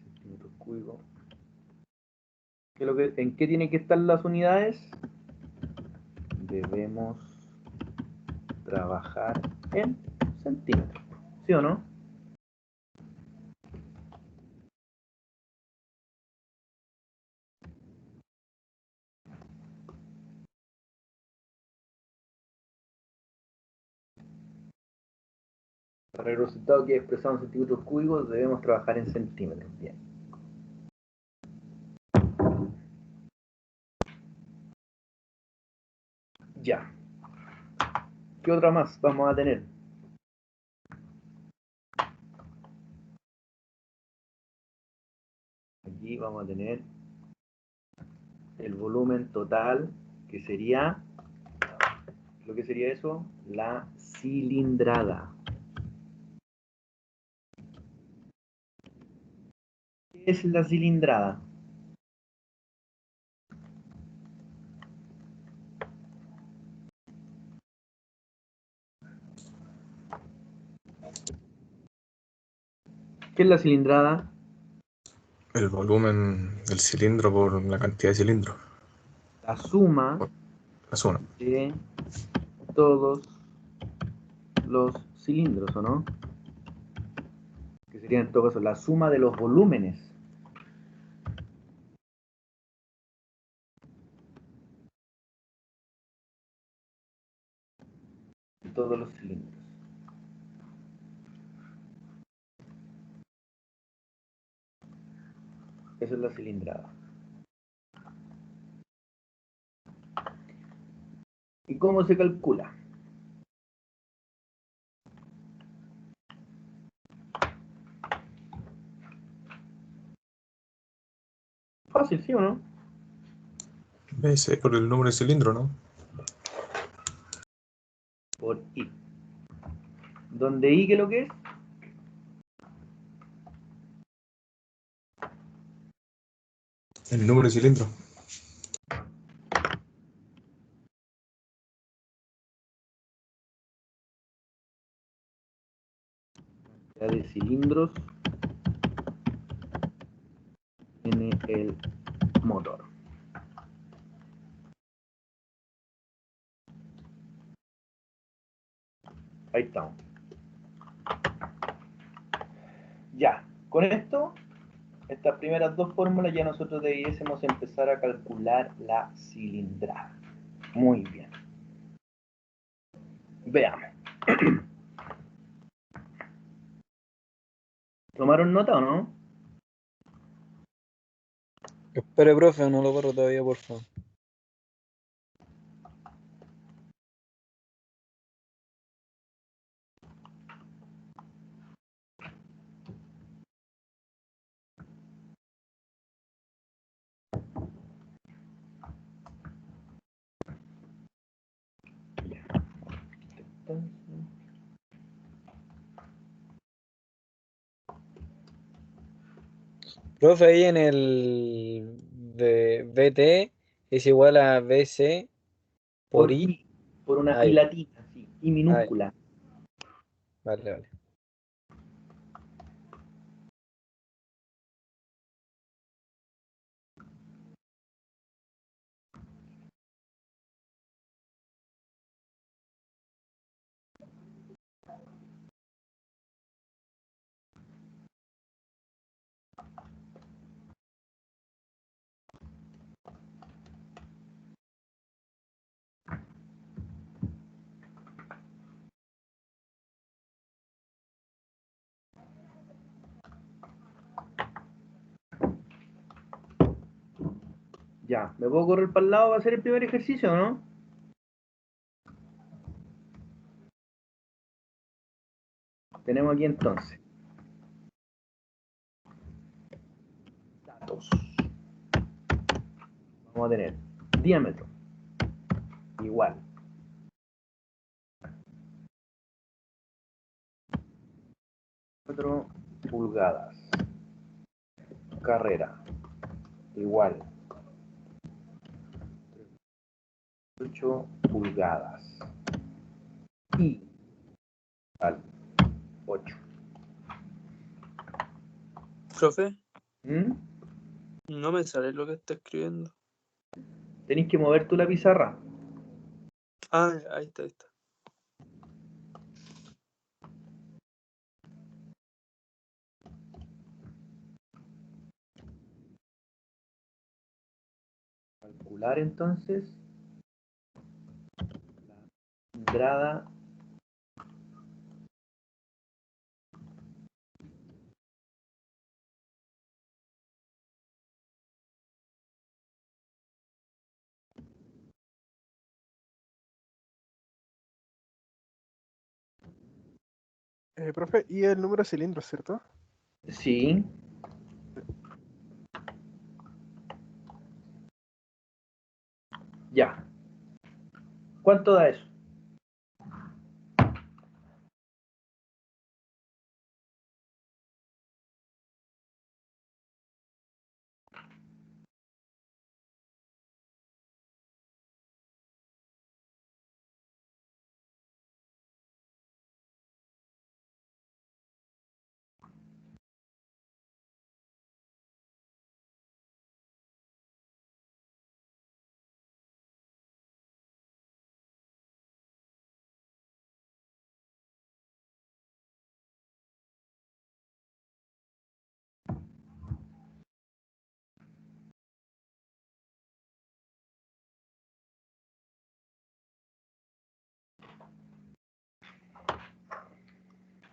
Centímetros cúbicos. ¿En qué tienen que estar las unidades? Debemos trabajar en centímetros. ¿Sí o no? Para el resultado que es expresado en centímetros cúbicos debemos trabajar en centímetros. Bien. Ya. ¿Qué otra más vamos a tener? Aquí vamos a tener el volumen total, que sería, ¿lo que sería eso? La cilindrada. ¿Qué es la cilindrada? ¿Qué es la cilindrada? El volumen del cilindro por la cantidad de cilindros. La suma La suma. de todos los cilindros, ¿o no? Que sería en todo caso la suma de los volúmenes. De todos los cilindros. Esa es la cilindrada. ¿Y cómo se calcula? Fácil, ¿sí o no? Ese por el número de cilindro, ¿no? Por I. ¿Donde I qué es lo que es? El número de cilindro. La de cilindros en el motor. Ahí estamos. Ya, con esto, estas primeras dos fórmulas ya nosotros debiésemos empezar a calcular la cilindrada. Muy bien. Veamos. ¿Tomaron nota o no? Espere, profe, no lo borro todavía, por favor. Profe, ahí en el VT es igual a BC por I. I, por una I Ahí. latina, sí, I Ahí. minúscula. Vale, vale. Ya, ¿me puedo correr para el lado para hacer el primer ejercicio o no? Tenemos aquí entonces datos. Vamos a tener diámetro igual 4 pulgadas. Carrera igual 8 pulgadas. Y al 8. Profe, ¿Mm? no me sale lo que está escribiendo. Tenéis que mover tú la pizarra. Ah, ahí está, ahí está. Calcular entonces la cilindrada Profe, y el número de cilindros, ¿cierto? sí. Ya. ¿Cuánto da eso?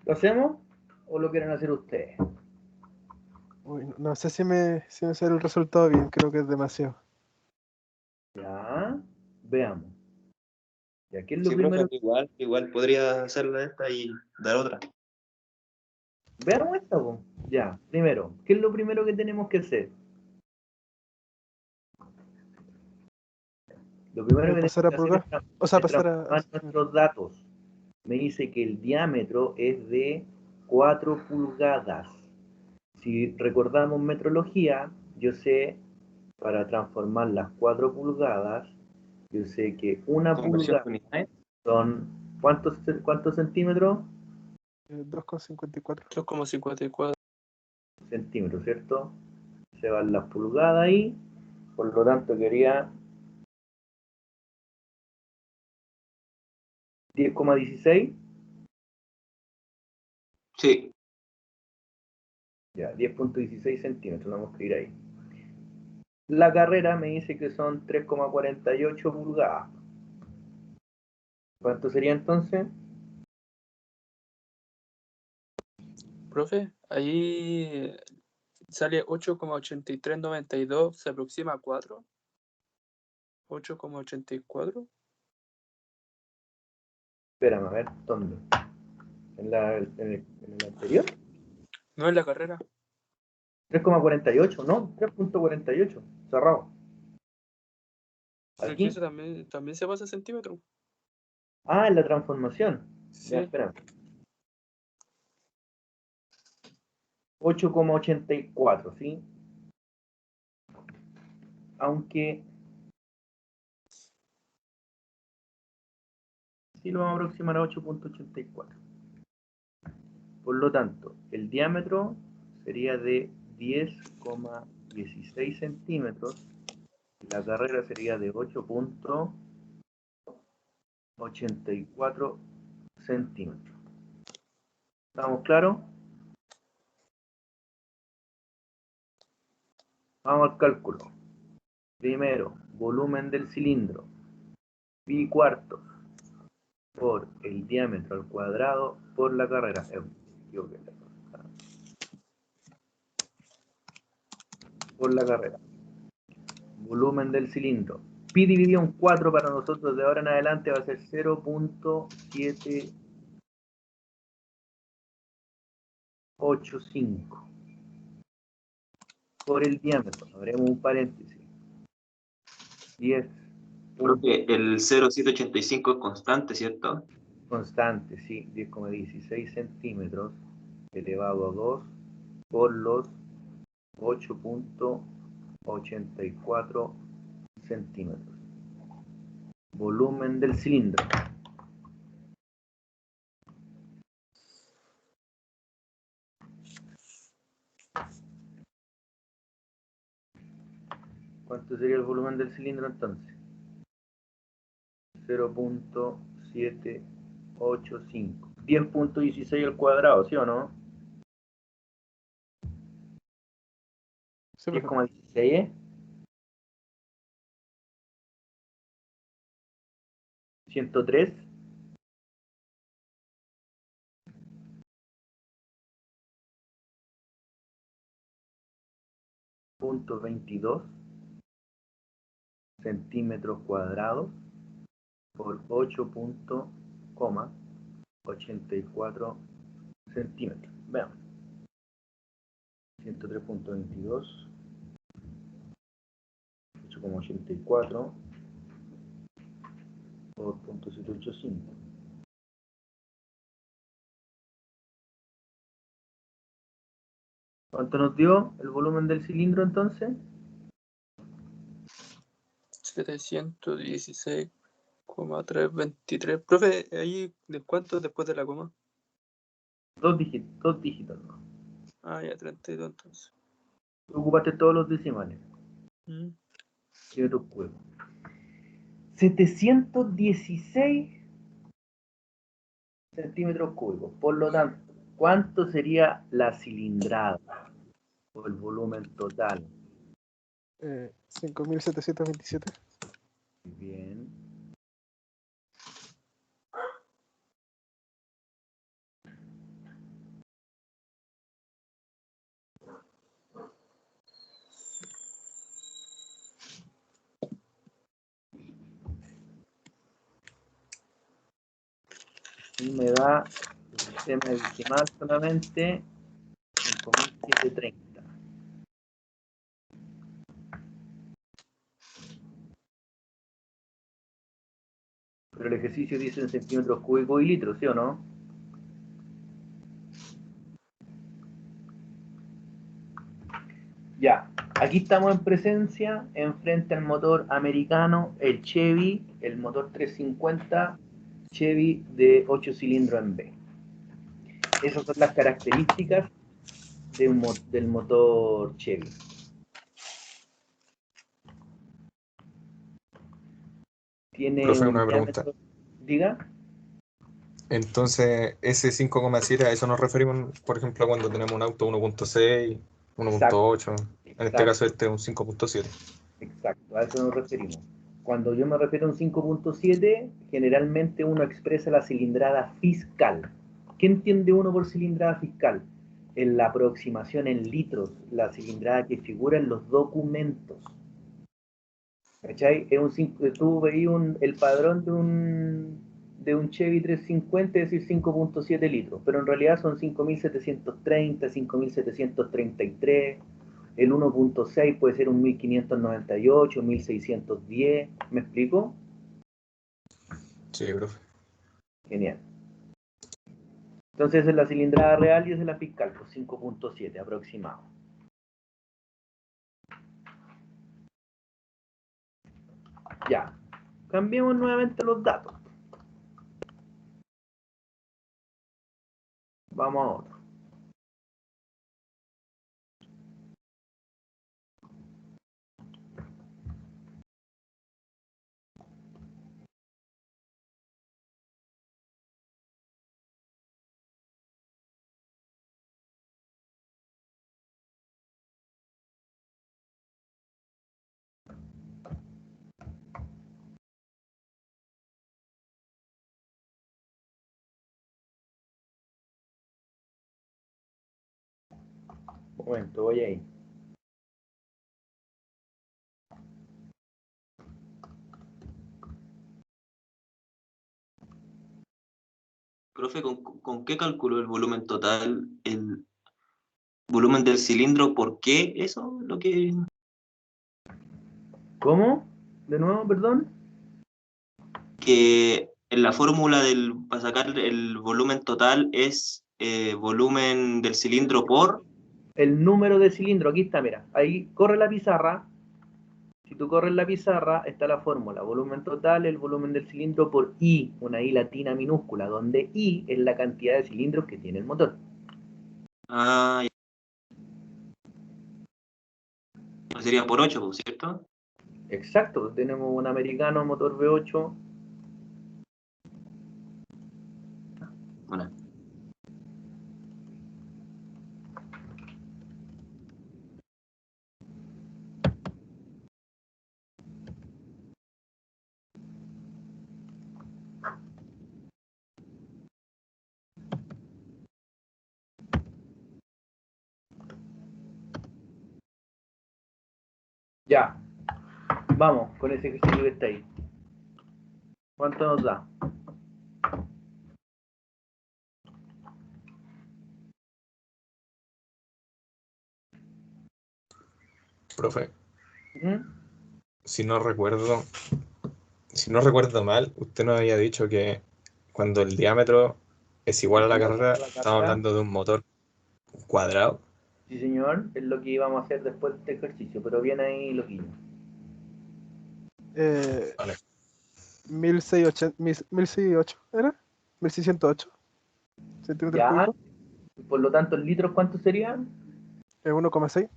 ¿Lo hacemos o lo quieren hacer ustedes? Uy, no sé si me sale el resultado bien, creo que es demasiado. Ya, veamos. Ya, ¿qué es lo Sí, profe, primero? igual podría hacerla esta y dar otra. Veamos esta, po. Ya, primero, ¿qué es lo primero que tenemos que hacer? Lo primero que Pasar a tenemos que hacer pulgar. O sea, es pasar transformar nuestros datos. Me dice que el diámetro es de 4 pulgadas. Si recordamos metrología, yo sé, para transformar las 4 pulgadas, yo sé que una Conversión pulgada de unidades. son, ¿cuántos centímetros? 2,54. 2,54. Centímetros, ¿cierto? Se van las pulgadas ahí, por lo tanto quería 10,16, Sí, ya, 10,16 centímetros, lo vamos a escribir ahí. La carrera me dice que son 3,48 pulgadas. ¿Cuánto sería entonces? Profe, ahí sale 8,8392, se aproxima a 4. 8,84. Espérame, a ver, ¿dónde? ¿En el anterior? No es la carrera. 3,48, no, 3,48, cerrado. Pero que ¿Aquí? eso también se pasa a centímetros. Ah, en la transformación. Ya, Sí. espérame. 8,84, ¿sí? Aunque sí lo vamos a aproximar a 8,84. Por lo tanto, el diámetro sería de 10,16 centímetros y la carrera sería de 8,84 centímetros. ¿Estamos claros? Vamos al cálculo. Primero, volumen del cilindro, pi cuartos, por el diámetro al cuadrado por la carrera. Por la carrera. Volumen del cilindro. Pi dividido en 4 para nosotros de ahora en adelante va a ser 0,785 por el diámetro. Haremos un paréntesis. 10 profe, el 0,785 es constante, ¿cierto? constante, sí, 10,16 centímetros elevado a 2 por los 8,84 centímetros. Volumen del cilindro. ¿Cuánto sería el volumen del cilindro entonces? 0,785. 10,16 al cuadrado, ¿sí o no? Sí, profe. 10,16, 103. Punto 22 centímetros cuadrados por 8,84 centímetros. Veamos. 103,22, 8,84 por 0,785. ¿Cuánto nos dio el volumen del cilindro entonces? 716,323. Profe, ahí ¿de cuánto después de la coma? Dos dígitos, ¿no? Ah, ya, 32 entonces. Tú ocupaste todos los decimales. Mm. Centímetros cúbicos. 716 centímetros cúbicos. Por lo tanto, ¿cuánto sería la cilindrada o el volumen total? 5.727. Bien. y me da el sistema decimal solamente 5730. Pero el ejercicio dice en centímetros cúbicos y litros, ¿sí o no? Ya, aquí estamos en presencia, enfrente al motor americano, el Chevy, el motor 350 Chevy de 8 cilindros en B. Esas son las características del motor Chevy. Tiene Profe, un una pregunta. diámetro... Diga. Entonces, ese 5,7, a eso nos referimos, por ejemplo, cuando tenemos un auto 1.6, Exacto, 1.8. En este caso, este es un 5.7. exacto, a eso nos referimos. Cuando yo me refiero a un 5.7, generalmente uno expresa la cilindrada fiscal. ¿Qué entiende uno por cilindrada fiscal? En la aproximación en litros, la cilindrada que figura en los documentos. ¿Cachai? Tú veías el padrón de un Chevy 350, es decir, 5.7 litros, pero en realidad son 5.730, 5.733. El 1.6 puede ser un 1.598, 1.610. ¿Me explico? Sí, profe. Genial. Entonces esa es la cilindrada real y esa es la fiscal, pues 5.7 aproximado. Ya. Cambiemos nuevamente los datos. Vamos a otro. Un momento, voy ahí. Profe, ¿con qué calculó el volumen total, el volumen del cilindro? ¿Por qué eso? Lo que... ¿Cómo? De nuevo, perdón. Que en la fórmula para sacar el volumen total es volumen del cilindro por... El número de cilindro, aquí está, mira. Ahí corre la pizarra. Si tú corres la pizarra, está la fórmula. Volumen total, el volumen del cilindro por I, una I latina minúscula, donde I es la cantidad de cilindros que tiene el motor. Ah, ya. Sería por 8, ¿cierto? Exacto, tenemos un americano motor V8. Bueno. Ya, vamos con ese ejercicio que está ahí. ¿Cuánto nos da? Profe, ¿Mm? si no recuerdo mal, usted nos había dicho que cuando el diámetro es igual a la carrera, estamos hablando de un motor cuadrado. Sí, señor, es lo que íbamos a hacer después de este ejercicio, pero viene ahí loquillo. Vale. 1608, ¿era? 1608 centímetros Ya, cúbicos. por lo tanto, ¿en litros cuánto serían? 1,6.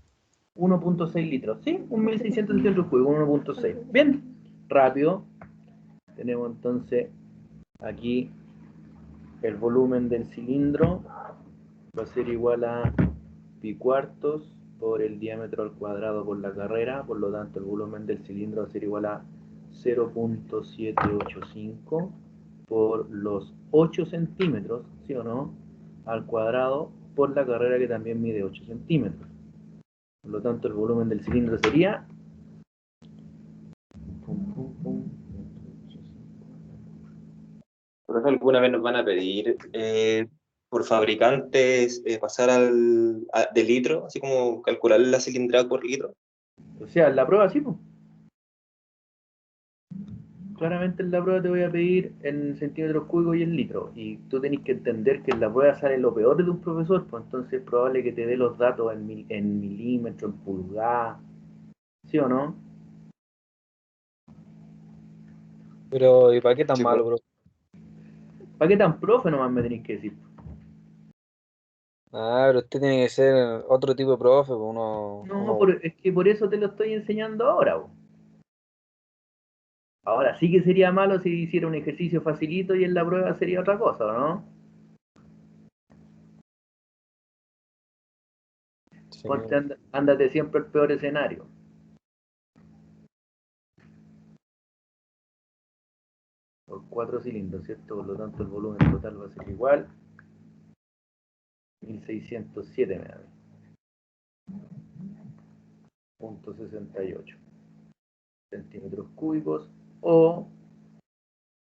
1.6 litros, ¿sí? Un 1.600 centímetros cúbicos, 1.6. Bien, rápido. Tenemos entonces aquí el volumen del cilindro. Va a ser igual a pi cuartos por el diámetro al cuadrado por la carrera. Por lo tanto, el volumen del cilindro va a ser igual a 0.785 por los 8 centímetros, ¿sí o no? Al cuadrado por la carrera que también mide 8 centímetros. Por lo tanto, el volumen del cilindro sería... profe, ¿alguna vez nos van a pedir por fabricantes pasar de litro, así como calcular la cilindrada por litro? O sea, en la prueba sí, pues. Claramente en la prueba te voy a pedir en centímetros cúbicos y en litros. Y tú tenés que entender que en la prueba sale lo peor de un profesor, pues entonces es probable que te dé los datos en milímetros, en pulgadas. ¿Sí o no? Pero, ¿y para qué tan Sí, malo, pues. bro? ¿Para qué tan profe nomás me tenés que decir? Ah, pero usted tiene que ser otro tipo de profe, pues No, es que por eso te lo estoy enseñando ahora, po. Ahora sí que sería malo si hiciera un ejercicio facilito y en la prueba sería otra cosa, ¿no? Sí. Ponte, ándate siempre el peor escenario. Por 4 cilindros, ¿cierto? Por lo tanto el volumen total va a ser igual. 1607 me da. Punto 68 centímetros cúbicos o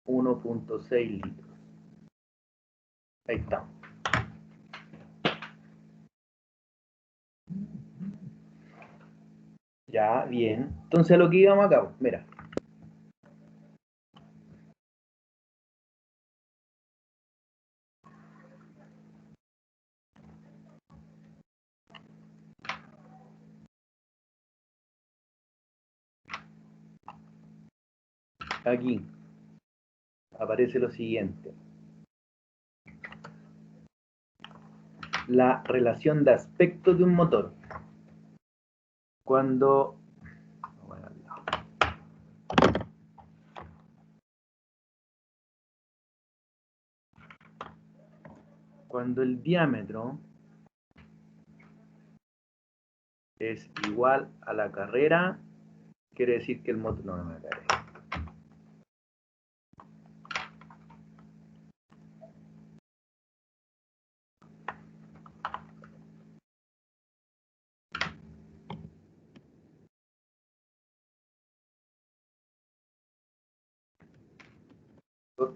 1.6 litros. Ahí está. Ya, bien. Entonces a lo que íbamos acá, mira. Aquí aparece lo siguiente. La relación de aspecto de un motor. Cuando el diámetro es igual a la carrera, quiere decir que el motor no me cae.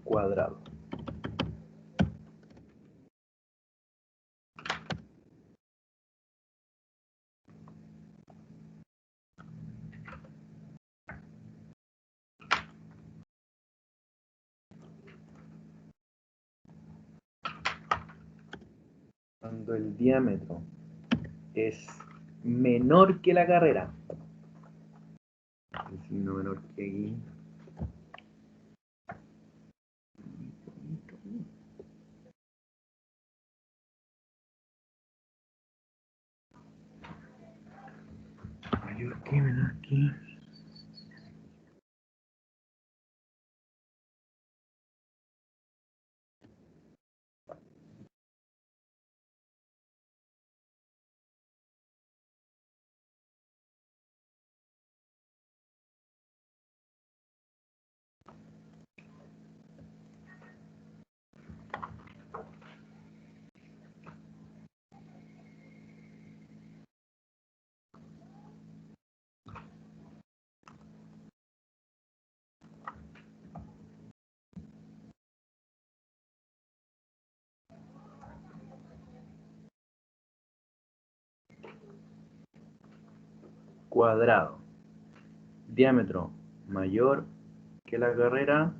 Cuadrado. Cuando el diámetro es menor que la carrera, el signo menor que aquí, mayor que menor que. Cuadrado. Diámetro mayor que la carrera.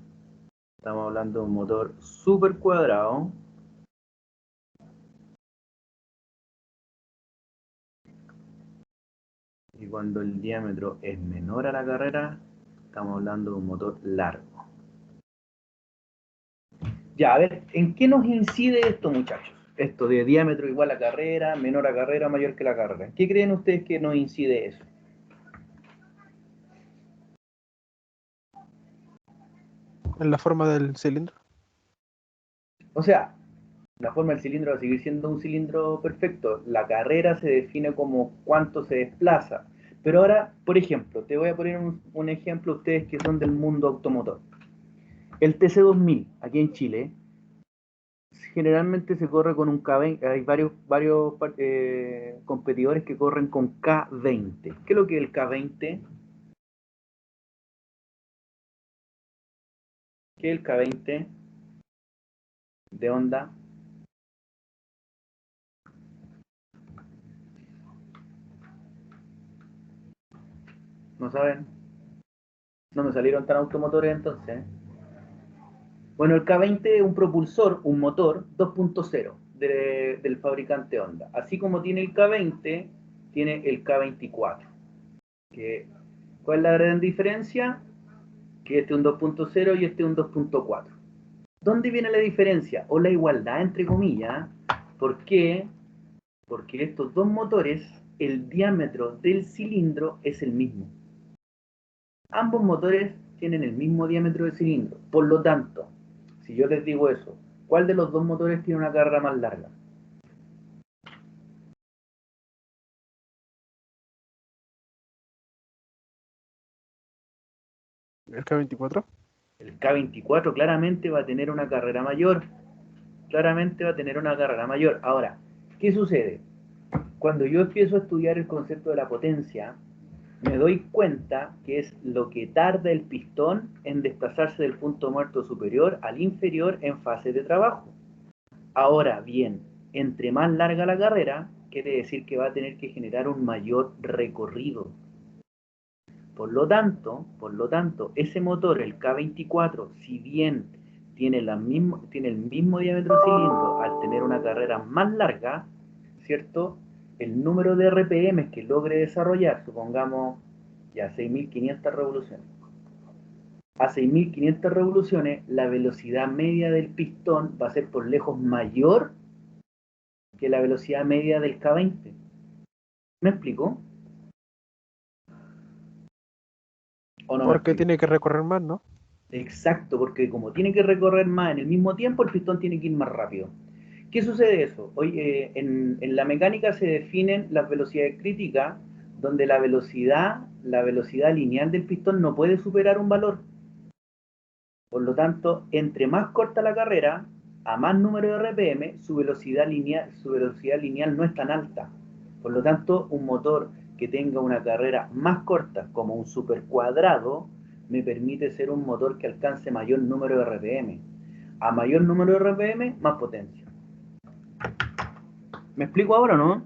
Estamos hablando de un motor súper cuadrado. Y cuando el diámetro es menor a la carrera, estamos hablando de un motor largo. Ya, a ver, ¿en qué nos incide esto, muchachos? Esto de diámetro igual a carrera, menor a carrera, mayor que la carrera. ¿En qué creen ustedes que nos incide eso? En la forma del cilindro. O sea, la forma del cilindro va a seguir siendo un cilindro perfecto. La carrera se define como cuánto se desplaza. Pero ahora, por ejemplo, te voy a poner un ejemplo a ustedes que son del mundo automotor. El TC2000, aquí en Chile, generalmente se corre con un K20. Hay varios competidores que corren con K20. ¿Qué es lo que es el K20? ¿Qué es el K20? de onda. ¿No saben? No me salieron tan automotores entonces. Bueno, el K20 es un propulsor, un motor 2.0 del fabricante Honda. Así como tiene el K20, tiene el K24. ¿Cuál es la gran diferencia? Que este es un 2.0 y este es un 2.4. ¿Dónde viene la diferencia? O la igualdad, entre comillas. ¿Por qué? Porque estos dos motores, el diámetro del cilindro es el mismo. Ambos motores tienen el mismo diámetro de cilindro. Por lo tanto, si yo les digo eso, ¿cuál de los dos motores tiene una carga más larga? ¿El K24? El K24 claramente va a tener una carrera mayor. Claramente va a tener una carrera mayor. Ahora, ¿qué sucede? Cuando yo empiezo a estudiar el concepto de la potencia, me doy cuenta que es lo que tarda el pistón en desplazarse del punto muerto superior al inferior en fase de trabajo. Ahora bien, entre más larga la carrera, quiere decir que va a tener que generar un mayor recorrido. Por lo tanto, ese motor, el K24, si bien tiene el mismo diámetro de cilindro, al tener una carrera más larga, ¿cierto? El número de RPM que logre desarrollar, supongamos ya 6.500 revoluciones. A 6.500 revoluciones, la velocidad media del pistón va a ser por lejos mayor que la velocidad media del K20. ¿Me explico? ¿O no me Porque explico? tiene que recorrer más, ¿no? Exacto, porque como tiene que recorrer más en el mismo tiempo, el pistón tiene que ir más rápido. ¿Qué sucede eso? Hoy, en la mecánica se definen las velocidades críticas, donde la velocidad lineal del pistón no puede superar un valor. Por lo tanto, entre más corta la carrera, a más número de RPM, su velocidad lineal no es tan alta. Por lo tanto, un motor que tenga una carrera más corta, como un supercuadrado, me permite ser un motor que alcance mayor número de RPM. A mayor número de RPM, más potencia. ¿Me explico ahora o no?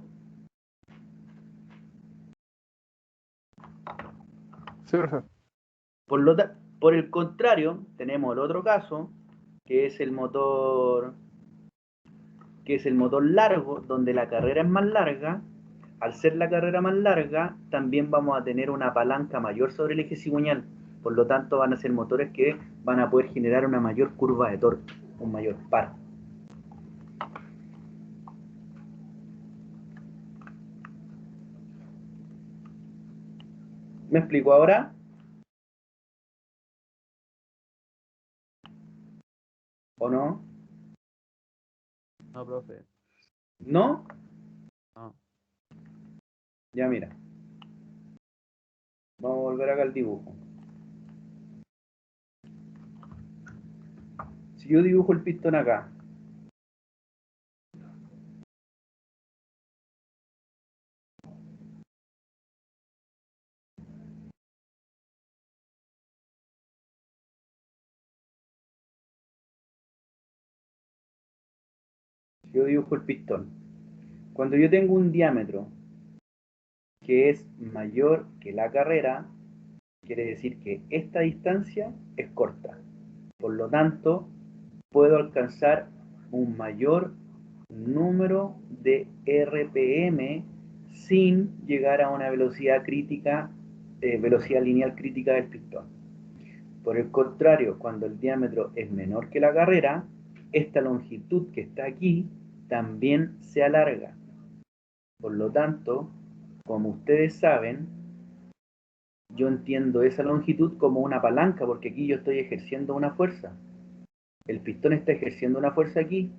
Sí, profe. Por el contrario, tenemos el otro caso, que es el motor largo, donde la carrera es más larga. Al ser la carrera más larga, también vamos a tener una palanca mayor sobre el eje cigüeñal. Por lo tanto, van a ser motores que van a poder generar una mayor curva de torque, un mayor par. ¿Me explico ahora? ¿O no? No, profe. ¿No? No. Ya mira. Vamos a volver acá al dibujo. Si yo dibujo el pistón acá, cuando yo tengo un diámetro que es mayor que la carrera, quiere decir que esta distancia es corta. Por lo tanto, puedo alcanzar un mayor número de RPM sin llegar a una velocidad crítica, velocidad lineal crítica del pistón. Por el contrario, cuando el diámetro es menor que la carrera, esta longitud que está aquí también se alarga. Por lo tanto, como ustedes saben, yo entiendo esa longitud como una palanca, porque aquí yo estoy ejerciendo una fuerza. El pistón está ejerciendo una fuerza aquí.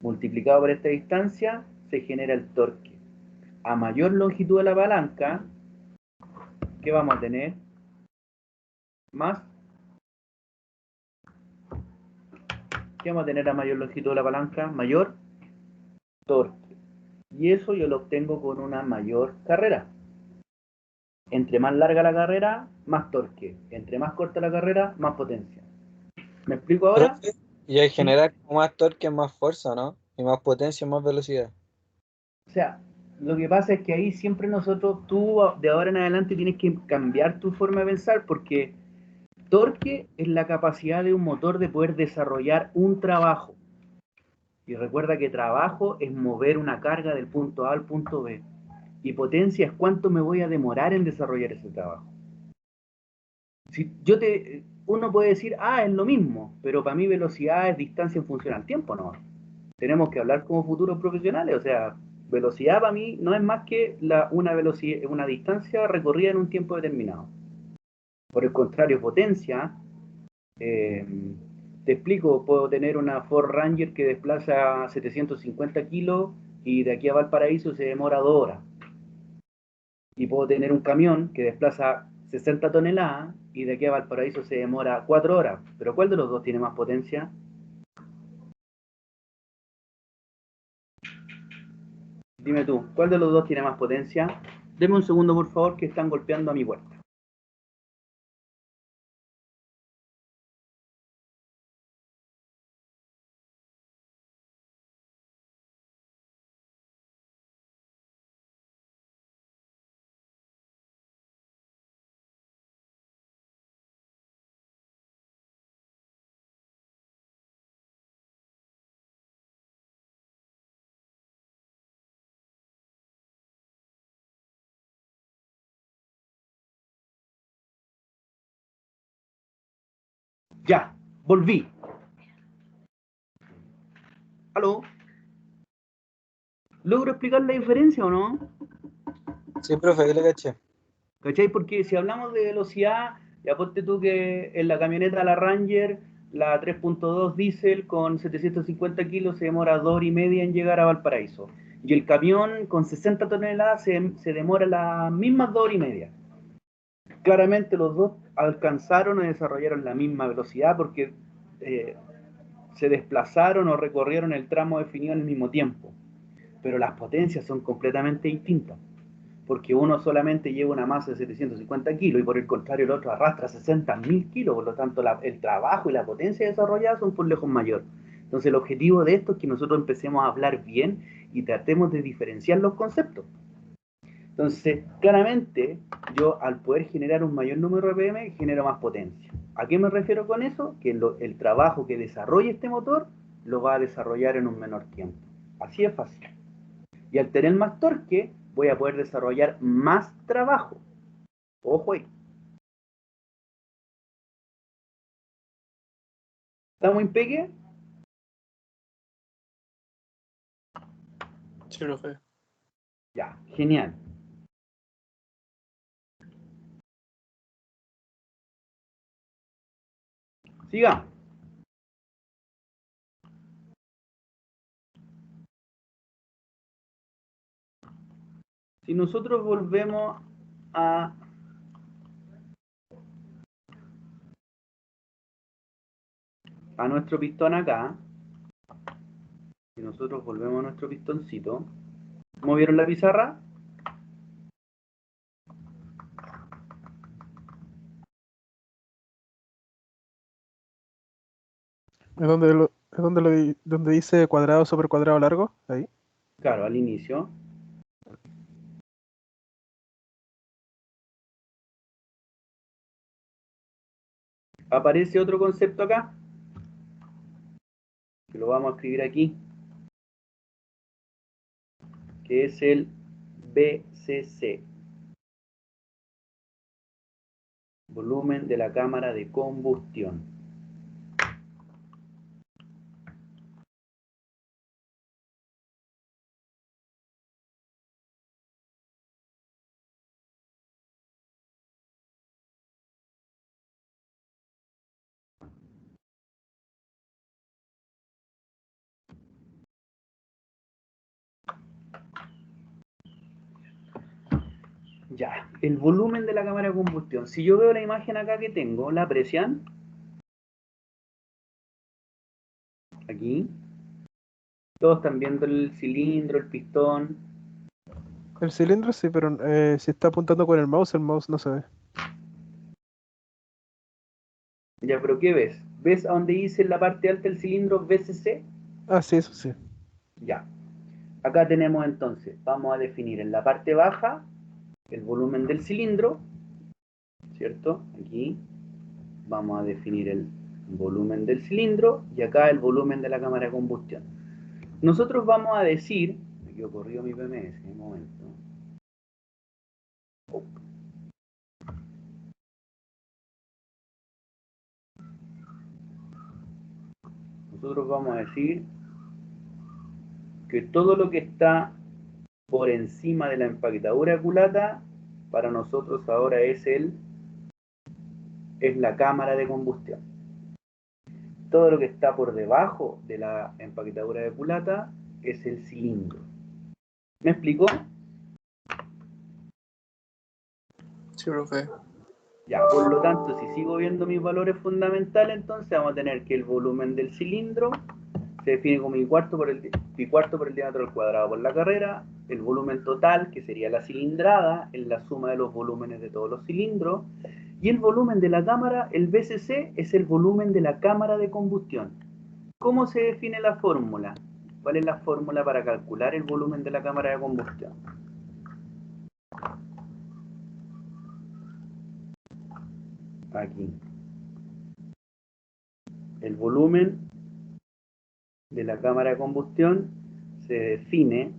Multiplicado por esta distancia, se genera el torque. A mayor longitud de la palanca, ¿qué vamos a tener? Más. ¿Qué vamos a tener a mayor longitud de la palanca? Mayor torque. Y eso yo lo obtengo con una mayor carrera. Entre más larga la carrera, más torque. Entre más corta la carrera, más potencia. ¿Me explico ahora? Profe, Y al generar como más torque, más fuerza, ¿no? Y más potencia, más velocidad. O sea, lo que pasa es que ahí siempre tú de ahora en adelante tienes que cambiar tu forma de pensar porque torque es la capacidad de un motor de poder desarrollar un trabajo. Y recuerda que trabajo es mover una carga del punto A al punto B. Y potencia es cuánto me voy a demorar en desarrollar ese trabajo. Uno puede decir, es lo mismo, pero para mí velocidad es distancia en función al tiempo, ¿no? Tenemos que hablar como futuros profesionales, o sea, velocidad para mí no es más que una distancia recorrida en un tiempo determinado. Por el contrario, potencia, te explico, puedo tener una Ford Ranger que desplaza 750 kilos y de aquí a Valparaíso se demora 2 horas. Y puedo tener un camión que desplaza 60 toneladas y de aquí a Valparaíso se demora 4 horas. Pero ¿cuál de los dos tiene más potencia? Dime tú, ¿cuál de los dos tiene más potencia? Deme un segundo, por favor, que están golpeando a mi puerta. Ya, volví. ¿Aló? ¿Logro explicar la diferencia o no? Sí, profe, yo le caché. ¿Cachai? Porque si hablamos de velocidad, ya ponte tú que en la camioneta la Ranger, la 3.2 diésel con 750 kilos se demora 2 horas y media en llegar a Valparaíso. Y el camión con 60 toneladas se demora las mismas 2 horas y media. Claramente los dos alcanzaron o desarrollaron la misma velocidad porque se desplazaron o recorrieron el tramo definido en el mismo tiempo. Pero las potencias son completamente distintas. Porque uno solamente lleva una masa de 750 kilos y por el contrario el otro arrastra 60.000 kilos, por lo tanto el trabajo y la potencia desarrollada son por lejos mayor. Entonces el objetivo de esto es que nosotros empecemos a hablar bien y tratemos de diferenciar los conceptos. Entonces, claramente, yo al poder generar un mayor número de RPM, genero más potencia. ¿A qué me refiero con eso? Que el trabajo que desarrolle este motor lo va a desarrollar en un menor tiempo. Así es fácil. Y al tener más torque, voy a poder desarrollar más trabajo. Ojo ahí. ¿Estamos en pegue? Sí, profe. Ya, genial. Siga. Si nosotros volvemos a nuestro pistón acá, si nosotros volvemos a nuestro pistoncito, ¿movieron la pizarra? Donde dice cuadrado sobre cuadrado largo, ahí. Claro, al inicio. Aparece otro concepto acá, que lo vamos a escribir aquí, que es el VCC, volumen de la cámara de combustión. Ya, el volumen de la cámara de combustión. Si yo veo la imagen acá que tengo, ¿la aprecian? Aquí. Todos están viendo el cilindro, el pistón. El cilindro sí, pero si está apuntando con el mouse no se ve. Ya, pero ¿qué ves? ¿Ves a donde dice en la parte alta del cilindro VCC? Ah, sí, eso sí. Ya. Acá tenemos entonces, vamos a definir en la parte baja el volumen del cilindro, ¿cierto? Aquí vamos a definir el volumen del cilindro y acá el volumen de la cámara de combustión. Nosotros vamos a decir, me quedo corrido mi PMS en un momento. Nosotros vamos a decir que todo lo que está por encima de la empaquetadura de culata, para nosotros ahora es la cámara de combustión. Todo lo que está por debajo de la empaquetadura de culata es el cilindro. ¿Me explico? Sí, profe. Ya, por lo tanto, si sigo viendo mis valores fundamentales, entonces vamos a tener que el volumen del cilindro se define como pi cuarto por el diámetro al cuadrado por la carrera. El volumen total, que sería la cilindrada, es la suma de los volúmenes de todos los cilindros. Y el volumen de la cámara, el VCC, es el volumen de la cámara de combustión. ¿Cómo se define la fórmula? ¿Cuál es la fórmula para calcular el volumen de la cámara de combustión? Aquí. El volumen de la cámara de combustión se define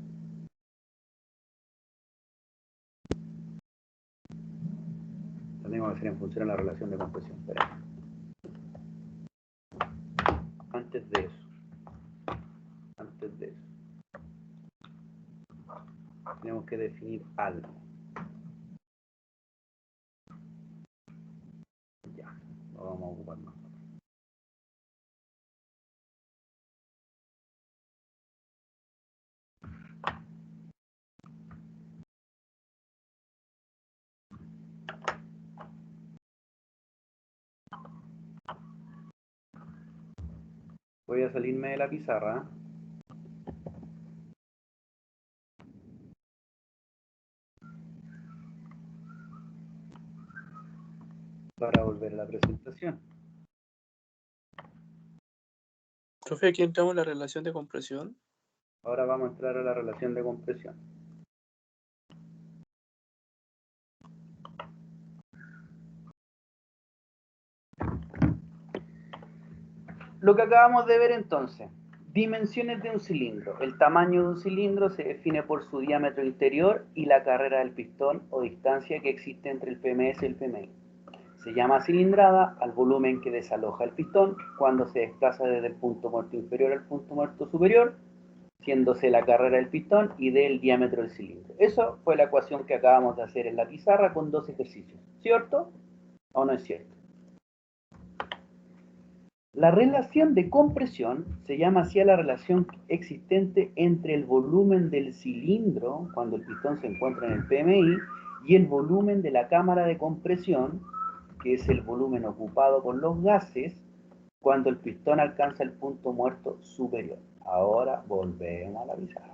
tenemos que hacer en función a la relación de compresión. Espera. Antes de eso, tenemos que definir algo. Ya, lo vamos a ocupar más. Voy a salirme de la pizarra. Para volver a la presentación. Profe, aquí entramos en la relación de compresión. Ahora vamos a entrar a la relación de compresión. Lo que acabamos de ver entonces, dimensiones de un cilindro. El tamaño de un cilindro se define por su diámetro interior y la carrera del pistón o distancia que existe entre el PMS y el PMI. Se llama cilindrada al volumen que desaloja el pistón cuando se desplaza desde el punto muerto inferior al punto muerto superior, siéndose la carrera del pistón y del diámetro del cilindro. Eso fue la ecuación que acabamos de hacer en la pizarra con dos ejercicios. ¿Cierto o no es cierto? La relación de compresión se llama así a la relación existente entre el volumen del cilindro, cuando el pistón se encuentra en el PMI, y el volumen de la cámara de compresión, que es el volumen ocupado por los gases, cuando el pistón alcanza el punto muerto superior. Ahora volvemos a la pizarra.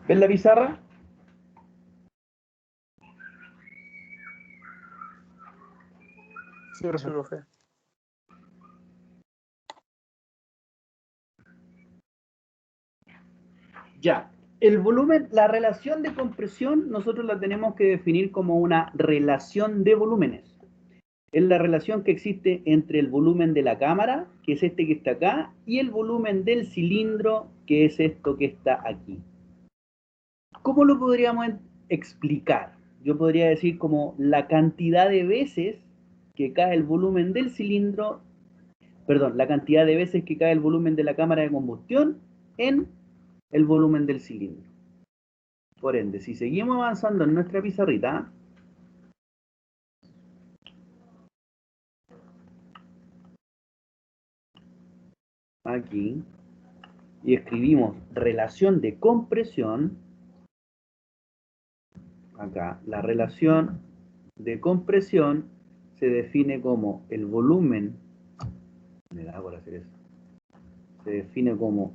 ¿Ven la pizarra? Sí, profe. Sí, profe. Ya. El volumen, la relación de compresión, nosotros la tenemos que definir como una relación de volúmenes. Es la relación que existe entre el volumen de la cámara, que es este que está acá, y el volumen del cilindro, que es esto que está aquí. ¿Cómo lo podríamos explicar? Yo podría decir como la cantidad de veces que cae el volumen del cilindro, perdón, la cantidad de veces que cae el volumen de la cámara de combustión en el volumen del cilindro. Por ende, si seguimos avanzando en nuestra pizarrita, aquí, y escribimos relación de compresión, acá, la relación de compresión se define como el volumen, me da por hacer eso, se define como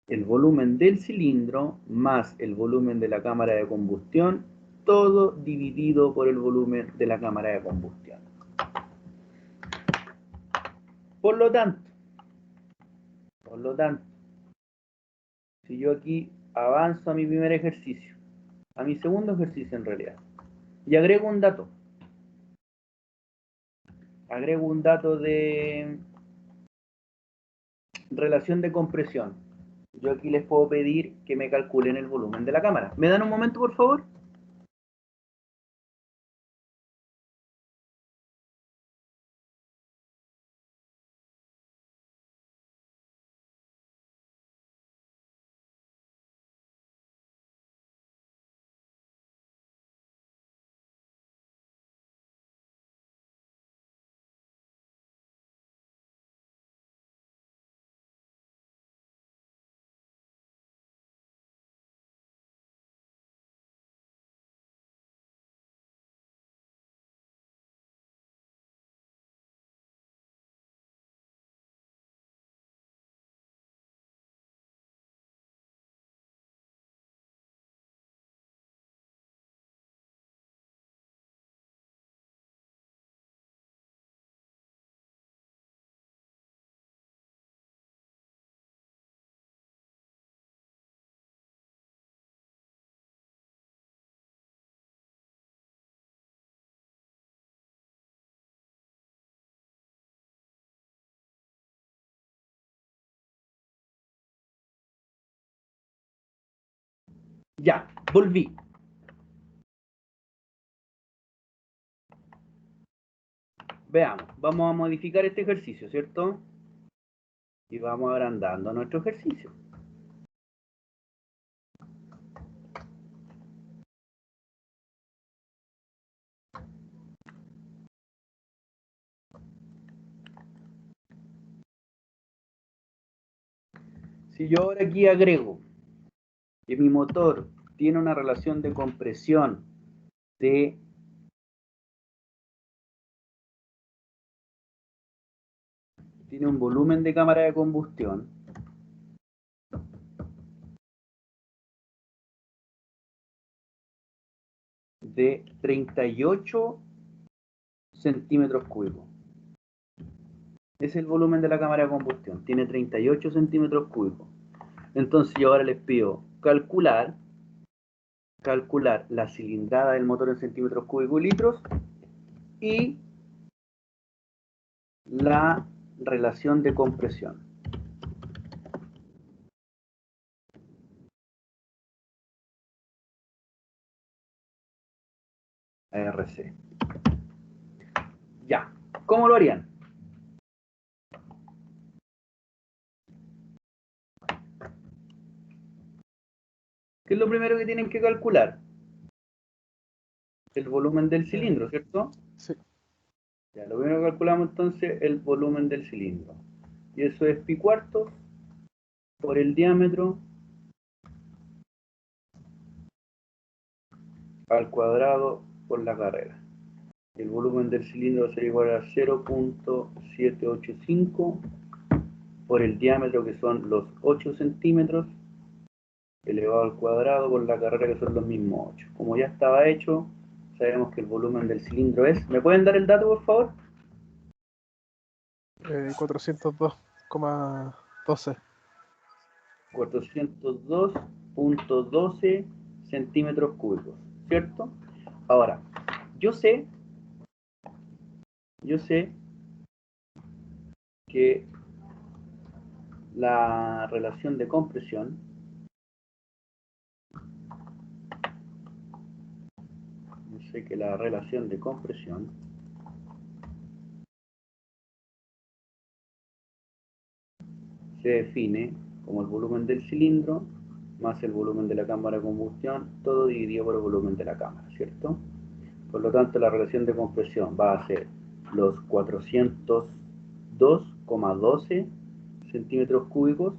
el volumen del cilindro más el volumen de la cámara de combustión, todo dividido por el volumen de la cámara de combustión. Por lo tanto, si yo aquí avanzo a mi primer ejercicio, a mi segundo ejercicio en realidad, y agrego un dato de relación de compresión, yo aquí les puedo pedir que me calculen el volumen de la cámara. ¿Me dan un momento, por favor? Ya, volví. Veamos, vamos a modificar este ejercicio, ¿cierto? Y vamos agrandando nuestro ejercicio. Si yo ahora aquí agrego que mi motor tiene una relación de compresión de tiene un volumen de cámara de combustión de 38 centímetros cúbicos. Es el volumen de la cámara de combustión, tiene 38 centímetros cúbicos. Entonces yo ahora les pido calcular la cilindrada del motor en centímetros cúbicos litros y la relación de compresión. ARC. Ya, ¿cómo lo harían? ¿Qué es lo primero que tienen que calcular? El volumen del cilindro, ¿cierto? Sí. Ya, lo primero que calculamos entonces el volumen del cilindro. Y eso es pi cuartos por el diámetro al cuadrado por la carrera. El volumen del cilindro va a ser igual a 0.785 por el diámetro, que son los 8 centímetros, elevado al cuadrado por la carrera, que son los mismos 8. Como ya estaba hecho, sabemos que el volumen del cilindro es... ¿Me pueden dar el dato, por favor? 402,12. 402.12 centímetros cúbicos, ¿cierto? Ahora, yo sé que la relación de compresión se define como el volumen del cilindro más el volumen de la cámara de combustión, todo dividido por el volumen de la cámara, ¿cierto? Por lo tanto, la relación de compresión va a ser los 402 2,12 centímetros cúbicos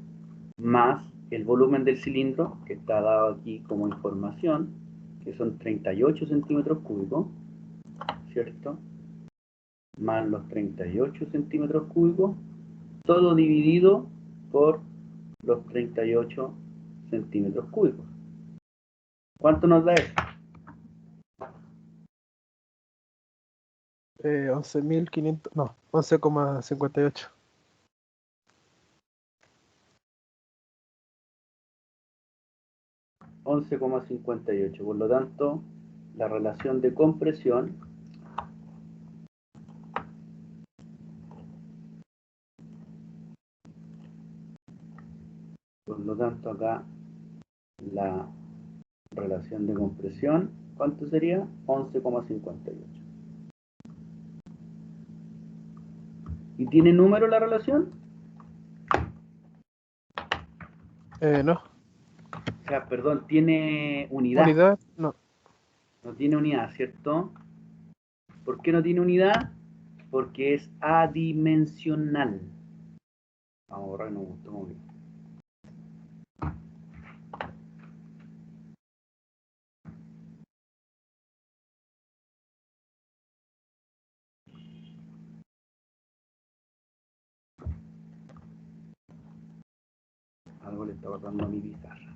más el volumen del cilindro, que está dado aquí como información, que son 38 centímetros cúbicos, ¿cierto? Más los 38 centímetros cúbicos, todo dividido por los 38 centímetros cúbicos. ¿Cuánto nos da eso? 11.500, no, 11,58. $11,58. Por lo tanto, la relación de compresión acá la relación de compresión, ¿cuánto sería? 11,58. ¿Y tiene número la relación? No. O sea, perdón, tiene unidad. Unidad, no. No tiene unidad, ¿cierto? ¿Por qué no tiene unidad? Porque es adimensional. Vamos a borrar, no me gustó muy bien. Algo le está pasando a mi pizarra.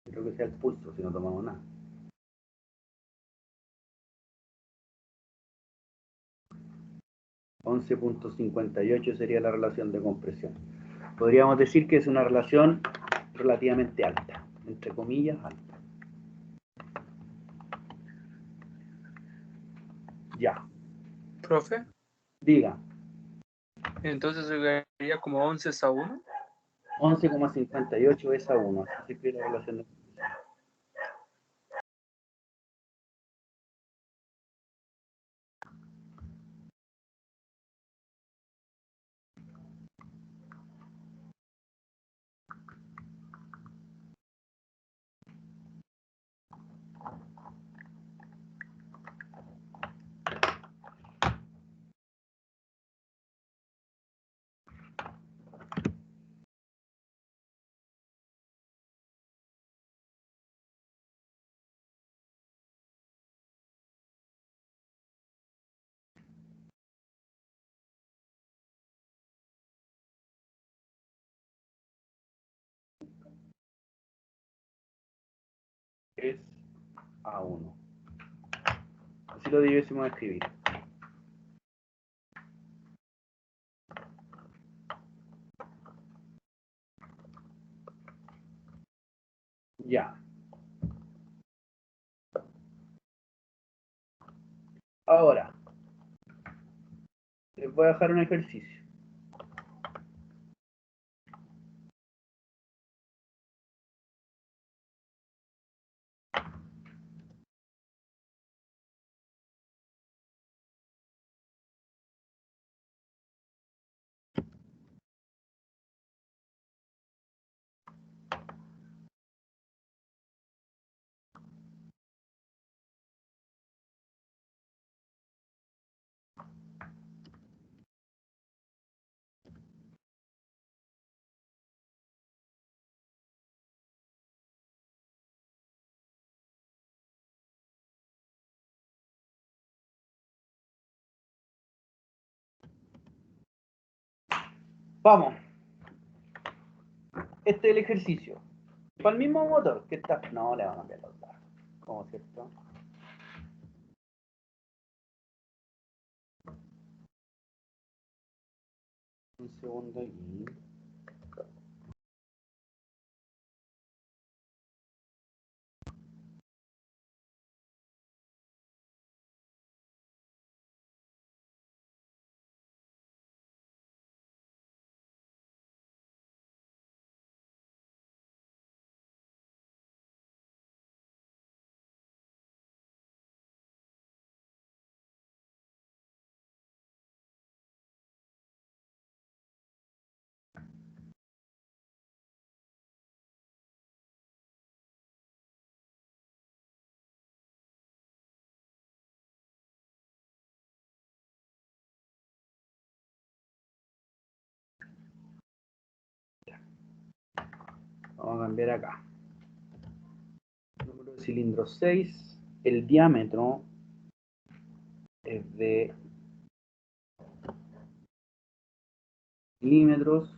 Creo que sea el pulso, si no tomamos nada. $11,58 sería la relación de compresión. Podríamos decir que es una relación relativamente alta, entre comillas, alta. Ya. Profe, Diga. entonces se quedaría como 11-1. 11,58 es a 1. Así se escribe la relación de compresión. Es a 1. Así lo debiésemos escribir. Ya. Ahora, les voy a dejar un ejercicio. Vamos. Este es el ejercicio. Para el mismo motor que está... No, le vamos a cambiar los datos. ¿Cómo es cierto? Un segundo aquí. Vamos a cambiar acá. Número de cilindro 6. El diámetro es de milímetros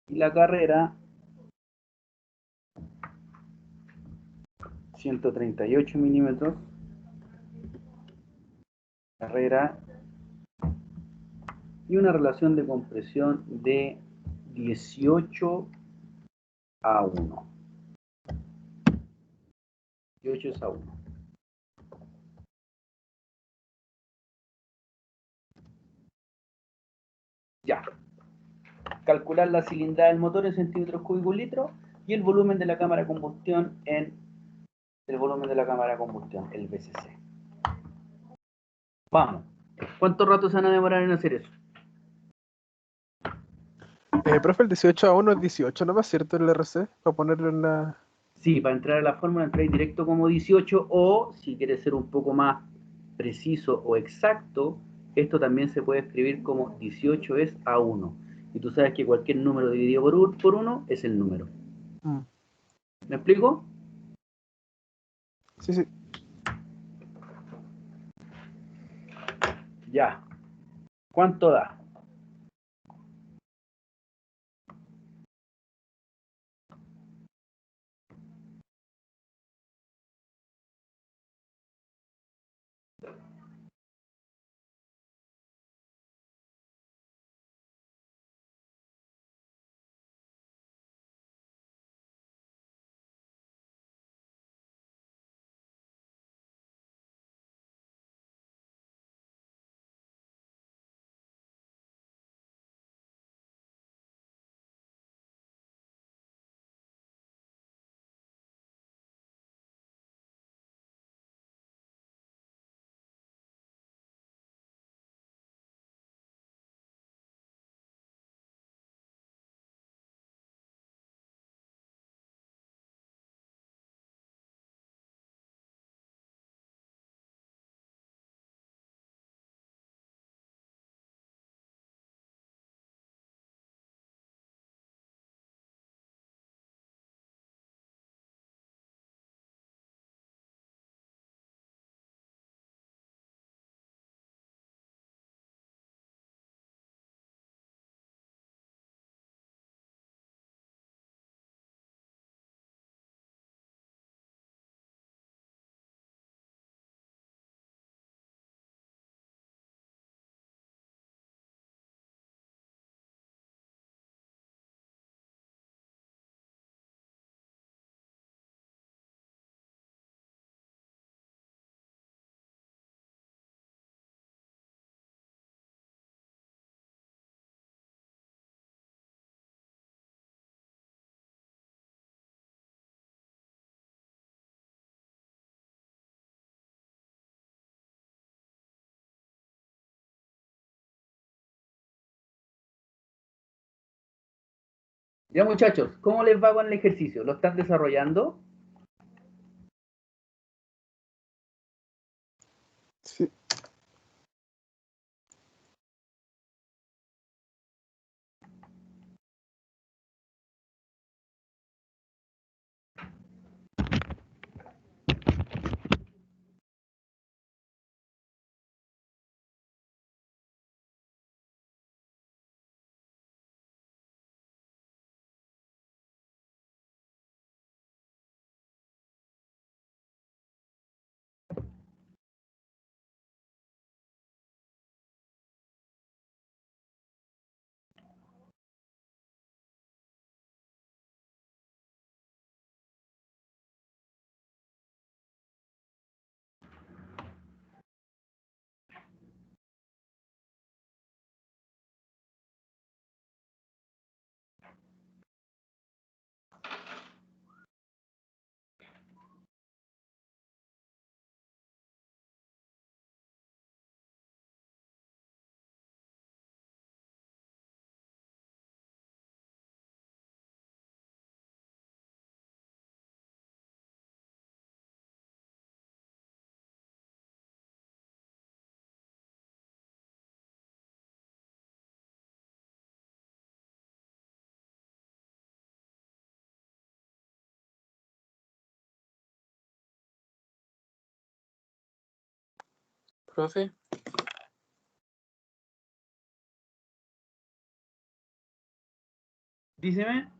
y la carrera 138 milímetros. Carrera y una relación de compresión de 18 a 1. 18 a 1. Ya. Calcular la cilindrada del motor en centímetros cúbicos litro y el volumen de la cámara de combustión en el volumen de la cámara de combustión, el VCC. Vamos. ¿Cuánto rato se van a demorar en hacer eso? Profe, el 18 a 1 es 18, ¿no más cierto el RC? Para ponerlo en la... Sí, para entrar a la fórmula entráis directo como 18 o, si quieres ser un poco más preciso o exacto, esto también se puede escribir como 18 es a 1. Y tú sabes que cualquier número dividido por 1 es el número. ¿Me explico? Sí, sí. Ya. ¿Cuánto da? Ya muchachos, ¿cómo les va con el ejercicio? ¿Lo están desarrollando? Sí. Profe, Díceme.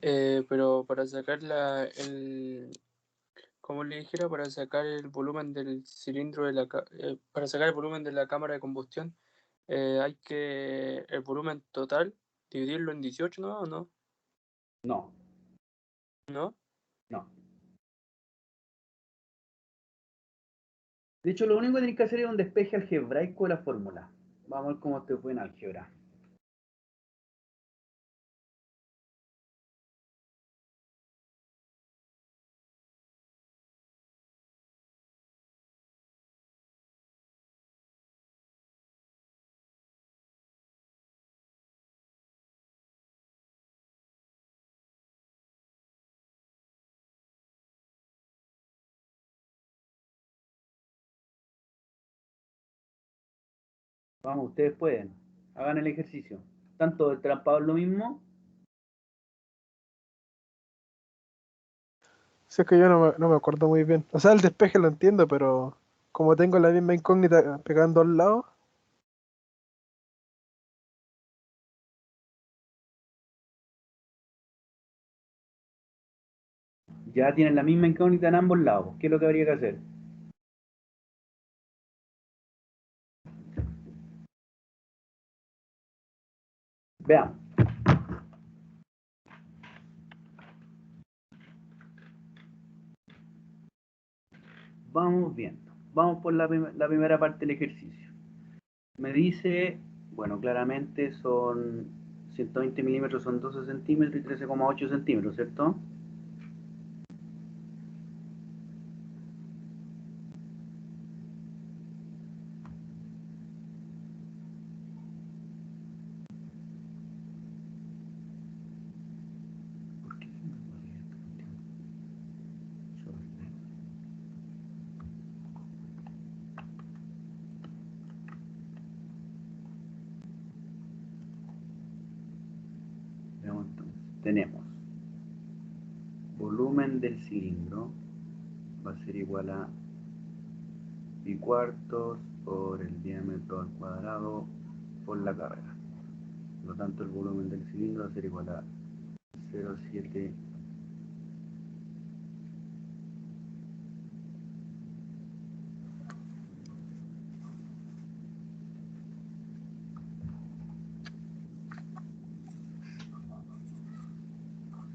pero para sacar como le dijera, para sacar el volumen del cilindro para sacar el volumen de la cámara de combustión, hay que el volumen total dividirlo en 18, ¿no? ¿O no? No, ¿No? no. De hecho, lo único que tenés que hacer es un despeje algebraico de la fórmula. Vamos a ver cómo te fue en álgebra. Vamos, ustedes pueden. Hagan el ejercicio. Tanto el trampado es lo mismo. Si es que yo no me acuerdo muy bien. O sea, el despeje lo entiendo, pero como tengo la misma incógnita pegando al lado, Ya tienen la misma incógnita en ambos lados. ¿Qué es lo que habría que hacer? Veamos. Vamos viendo. Vamos por la primera parte del ejercicio. Me dice, bueno, claramente son 120 milímetros, son 12 centímetros y 13,8 centímetros, ¿cierto? ¿Por qué se me ocurrió esta cuestión? Veamos entonces. Tenemos volumen del cilindro va a ser igual a pi cuartos por el diámetro al cuadrado por la carga. Por lo tanto, el volumen del cilindro va a ser igual a 0,7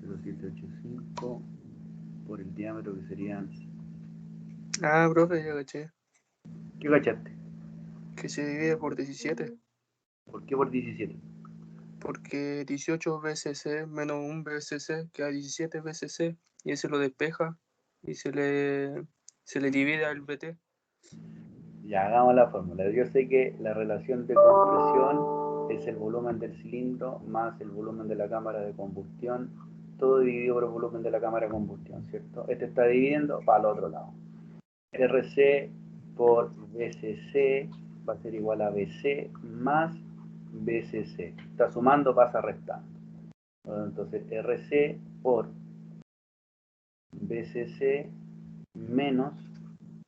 0,785 por el diámetro, que serían... Ah, profe, ya caché. ¿Qué cachaste? Que se divide por 17. ¿Por qué por 17? Porque 18 VCC menos 1 VCC queda 17 VCC y ese lo despeja y se le divide al VT. Ya hagamos la fórmula. Yo sé que la relación de compresión es el volumen del cilindro más el volumen de la cámara de combustión, todo dividido por el volumen de la cámara de combustión, ¿cierto? Este está dividiendo para el otro lado. RC por VCC va a ser igual a BC más BCC. Está sumando, pasa restando. Entonces RC por BCC menos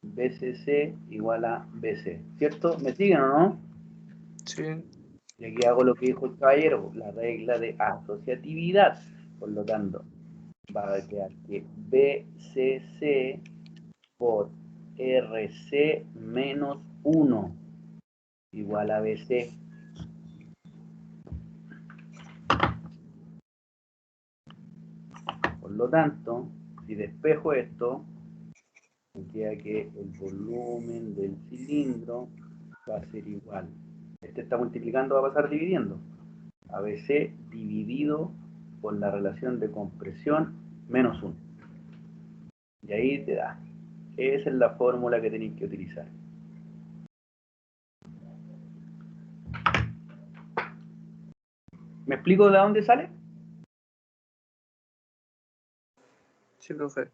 BCC igual a BC. ¿Cierto? ¿Me siguen o no? Sí. Y aquí hago lo que dijo el caballero, la regla de asociatividad. Por lo tanto, va a quedar que BCC por RC menos 1 igual a BC. Por lo tanto, si despejo esto, me queda que el volumen del cilindro va a ser igual. Este está multiplicando, va a pasar dividiendo. ABC dividido por la relación de compresión menos 1. Y ahí te da. Esa es la fórmula que tenéis que utilizar. ¿Me explico de dónde sale? Sí, profe.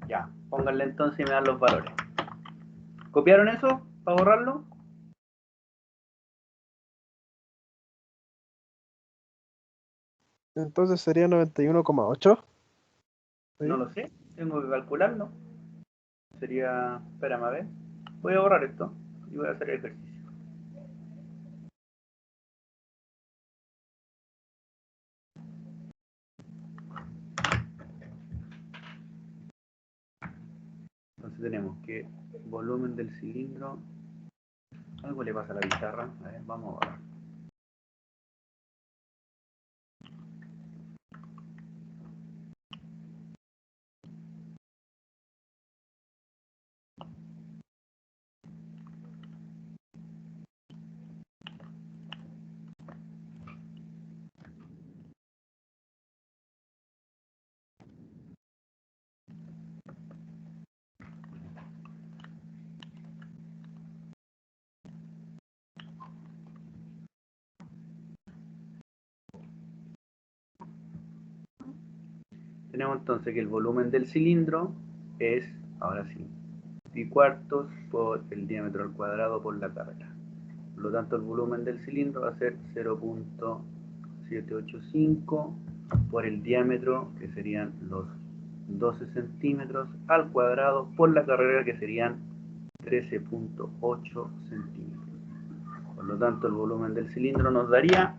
Ya, pónganle entonces y me dan los valores. ¿Copiaron eso para borrarlo? entonces sería 91,8. No lo sé, tengo que calcularlo. Sería, espérame a ver, Voy a borrar esto y voy a hacer el ejercicio. Entonces tenemos que volumen del cilindro. Algo le pasa a la pizarra. A ver, vamos a borrar. Tenemos entonces que el volumen del cilindro es, ahora sí, pi cuartos por el diámetro al cuadrado por la carga. Por lo tanto, el volumen del cilindro va a ser 0.785 por el diámetro, que serían los 12 centímetros, al cuadrado por la carga, que serían 13.8 centímetros. Por lo tanto, el volumen del cilindro nos daría,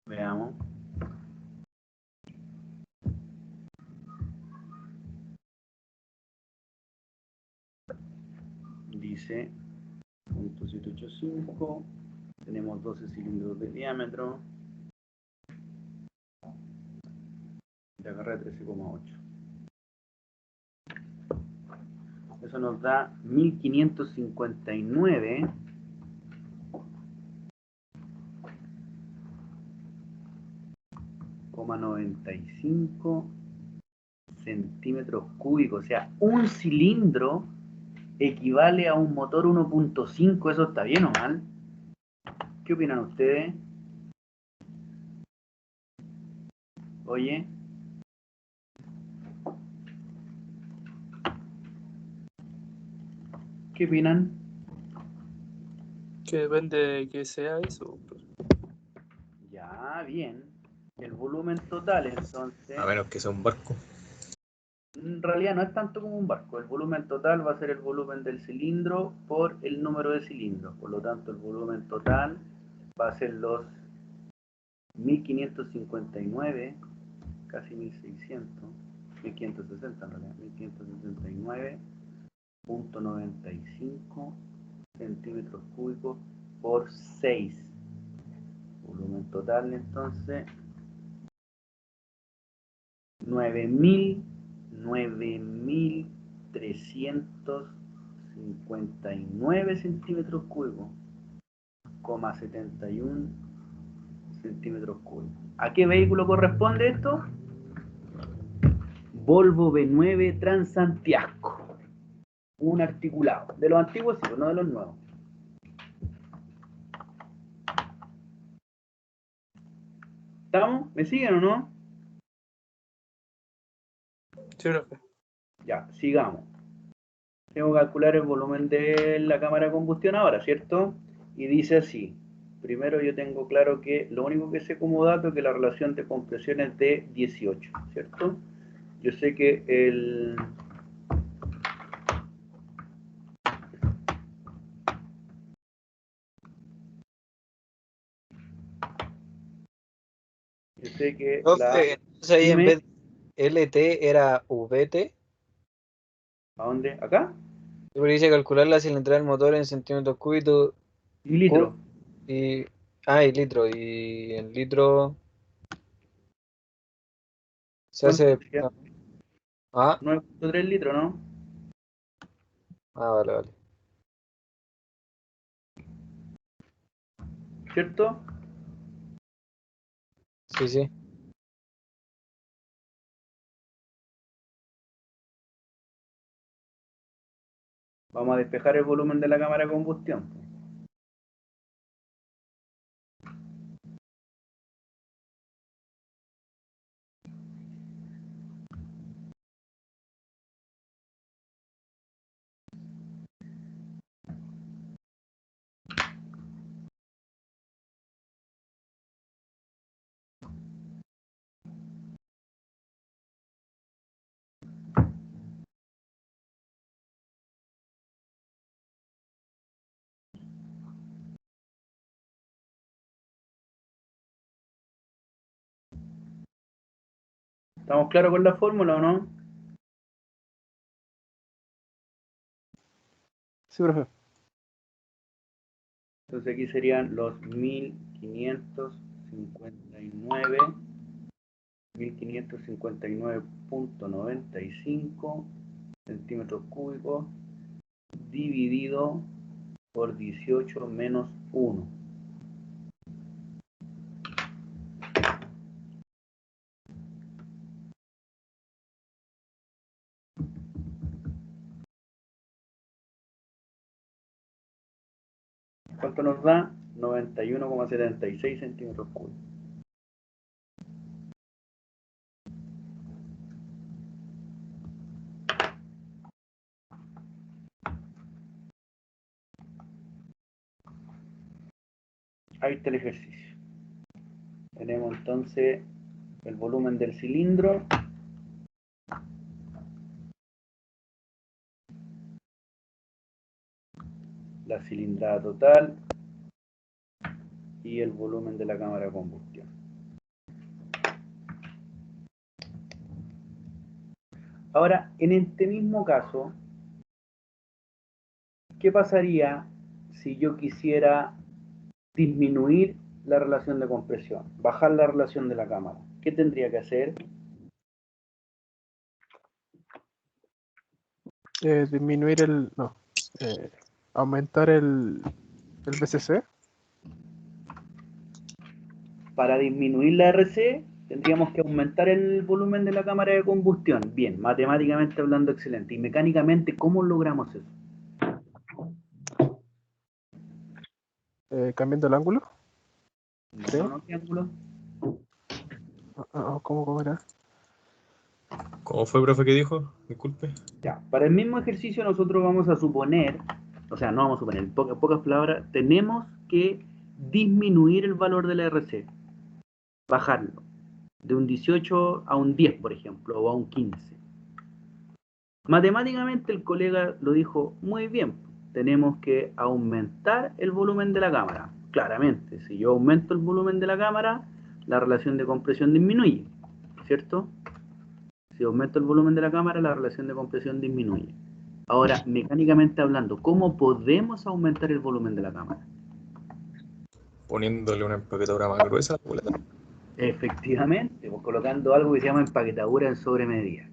veamos, dice 0.785, tenemos 12 cilindros de diámetro, la carga 13,8. Eso nos da 1559,95 centímetros cúbicos. O sea, un cilindro equivale a un motor 1.5. ¿Eso está bien o mal? ¿Qué opinan ustedes? Oye. ¿Qué opinan? Que depende de que sea eso. Ya, bien. El volumen total, entonces, A menos que sea un barco. en realidad no es tanto como un barco. El volumen total va a ser el volumen del cilindro por el número de cilindros. Por lo tanto, el volumen total va a ser los 1559, casi 1600, 1560 en realidad, 1569.95 centímetros cúbicos por 6. Volumen total entonces 9.359 centímetros cúbicos, 71 centímetros cúbicos. ¿A qué vehículo corresponde esto? Volvo V9 Transantiago, un articulado, de los antiguos sí, no de los nuevos. ¿Estamos? ¿Me siguen o no? Sí, profe. Ya, sigamos. Tengo que calcular el volumen de la cámara de combustión ahora, ¿cierto? Y dice así. Primero yo tengo claro que lo único que sé como dato es que la relación de compresión es de 18, ¿cierto? Yo sé que el... Yo sé que Profe, entonces ahí en Dime. vez de LT era VT. ¿A dónde? ¿Acá? Porque dice calcular la cilindrada del motor en centímetros cúbicos. Y litro. Y litro. Y en litro se ¿Cuánto hace. sería? Ah, 9.3 litros, ¿no? vale, vale. ¿Cierto? Sí, sí. Vamos a despejar el volumen de la cámara de combustión. ¿Estamos claros con la fórmula o no? Sí, profe. Entonces aquí serían los 1559.95 centímetros cúbicos dividido por 18 menos 1. ¿Cuánto nos da? 91,76 centímetros cúbicos. Ahí está el ejercicio. Tenemos entonces el volumen del cilindro, la cilindrada total y el volumen de la cámara de combustión. Ahora, en este mismo caso, ¿qué pasaría si yo quisiera disminuir la relación de compresión, bajar la relación de la cámara? ¿Qué tendría que hacer? Disminuir el... No. Aumentar el BCC. Para disminuir la RC, tendríamos que aumentar el volumen de la cámara de combustión. Bien, matemáticamente hablando, excelente. Y mecánicamente, ¿cómo logramos eso? Cambiando el ángulo. ¿No, no, triángulo? ¿Cómo era? ¿Cómo fue, profe, que dijo? Disculpe. Ya, para el mismo ejercicio nosotros vamos a suponer, o sea, no vamos a suponer, en pocas palabras, tenemos que disminuir el valor de la RC, bajarlo, de un 18 a un 10, por ejemplo, o a un 15. Matemáticamente el colega lo dijo muy bien, tenemos que aumentar el volumen de la cámara. Claramente, si yo aumento el volumen de la cámara, la relación de compresión disminuye, ¿cierto? Si aumento el volumen de la cámara, la relación de compresión disminuye. Ahora, mecánicamente hablando, ¿cómo podemos aumentar el volumen de la cámara? Poniéndole una empaquetadura más gruesa a la boleta. Efectivamente, pues colocando algo que se llama empaquetadura en sobremedida.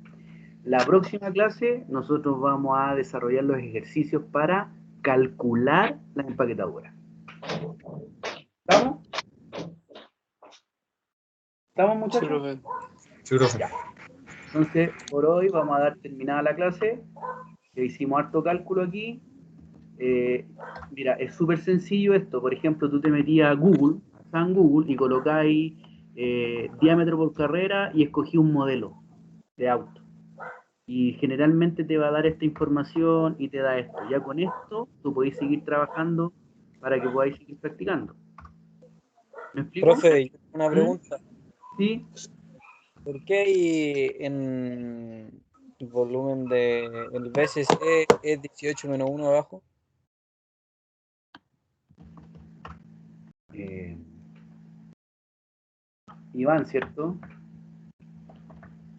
La próxima clase nosotros vamos a desarrollar los ejercicios para calcular la empaquetadura. ¿Estamos? ¿Estamos, muchachos? Sí, profe. Sí, profe. Ya. Entonces, por hoy vamos a dar terminada la clase. Ya hicimos harto cálculo aquí. Mira, es súper sencillo esto. Por ejemplo, tú te metías a Google, y colocáis diámetro por carrera y escogí un modelo de auto. Y generalmente te va a dar esta información y te da esto. Ya con esto tú podéis seguir trabajando para que podáis seguir practicando. ¿Me explico? Profe, una pregunta. Sí. ¿Por qué hay en el volumen de el BCC es 18 menos 1 abajo? Iván, ¿cierto?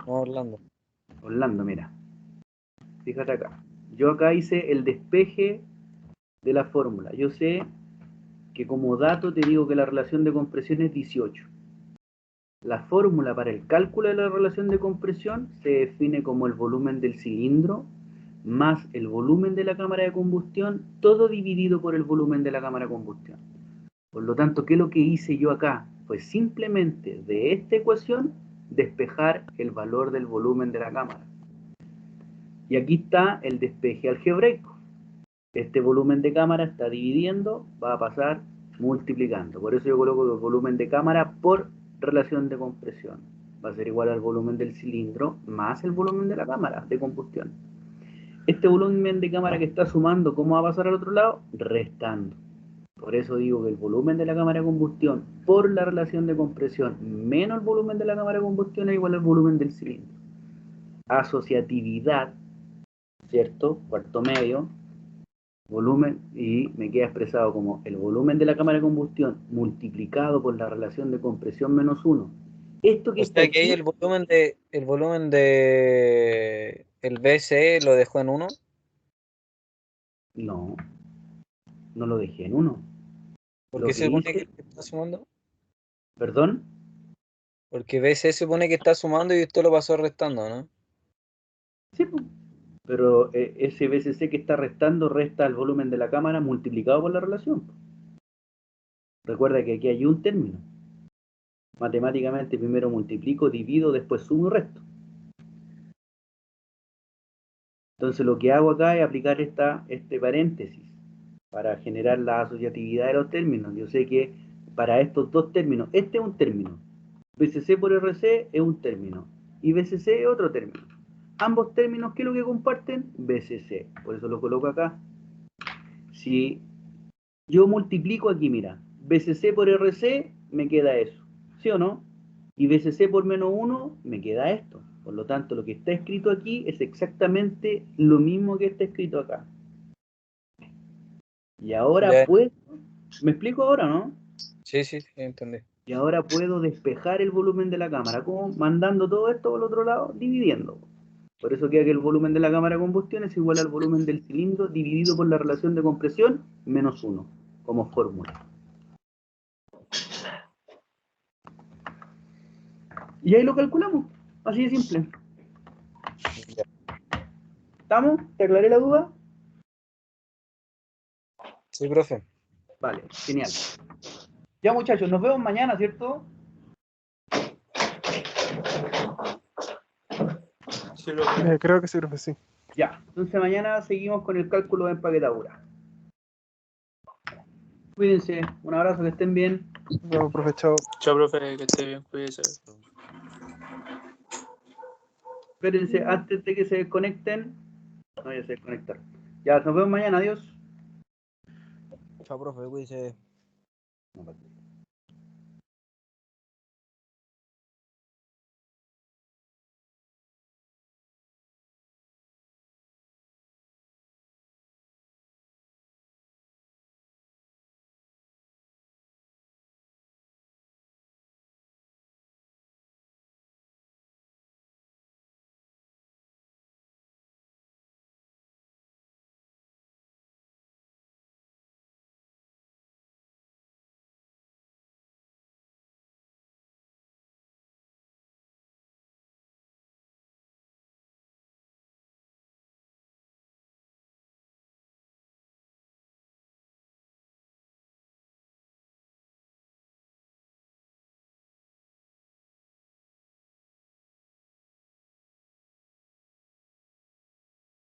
No, Orlando. Orlando, mira. Fíjate acá. Yo acá hice el despeje de la fórmula. Yo sé que como dato te digo que la relación de compresión es 18. La fórmula para el cálculo de la relación de compresión se define como el volumen del cilindro más el volumen de la cámara de combustión, todo dividido por el volumen de la cámara de combustión. Por lo tanto, ¿qué es lo que hice yo acá? Pues simplemente de esta ecuación despejar el valor del volumen de la cámara. Y aquí está el despeje algebraico. Este volumen de cámara está dividiendo, va a pasar multiplicando. Por eso yo coloco el volumen de cámara por relación de compresión. Va a ser igual al volumen del cilindro más el volumen de la cámara de combustión. Este volumen de cámara que está sumando, ¿cómo va a pasar al otro lado? Restando. Por eso digo que el volumen de la cámara de combustión por la relación de compresión menos el volumen de la cámara de combustión es igual al volumen del cilindro. Asociatividad, ¿cierto? Cuarto medio, volumen, y me queda expresado como el volumen de la cámara de combustión multiplicado por la relación de compresión menos 1 Esto que O está sea que ahí aquí, el volumen de el BCE lo dejó en 1. no lo dejé en 1. ¿Por Lo qué que se supone hice, que está sumando? perdón, Porque BCE se supone que está sumando y usted lo pasó restando, ¿no? sí, po. Pero ese BCC que está restando resta el volumen de la cámara multiplicado por la relación. Recuerda que aquí hay un término. Matemáticamente primero multiplico, divido, después sumo y resto. Entonces lo que hago acá es aplicar este paréntesis para generar la asociatividad de los términos. Yo sé que para estos dos términos, este es un término, BCC por RC es un término y BCC es otro término. Ambos términos, ¿qué es lo que comparten? BCC, por eso lo coloco acá. Si yo multiplico aquí, mira, BCC por RC me queda eso, ¿sí o no? Y BCC por menos 1 me queda esto. Por lo tanto, lo que está escrito aquí es exactamente lo mismo que está escrito acá. Y ahora Ya. puedo, ¿me explico ahora, no? Sí, entendí. Y ahora puedo despejar el volumen de la cámara, como mandando todo esto por el otro lado, dividiendo. Por eso queda que el volumen de la cámara de combustión es igual al volumen del cilindro dividido por la relación de compresión menos 1, como fórmula. Y ahí lo calculamos, así de simple. Ya. ¿Estamos? ¿Te aclaré la duda? Sí, profe. Vale, genial. Ya muchachos, nos vemos mañana, ¿cierto? Sí, profe. Creo que sí, profe, sí. Ya, entonces mañana seguimos con el cálculo de empaquetadura. Cuídense, un abrazo, que estén bien. Nos vemos, profe, chao. Chao, profe, que esté bien, cuídese. Espérense, antes de que se desconecten. No, ya se desconectaron. Ya, nos vemos mañana, adiós. Chao, profe, cuídese. No,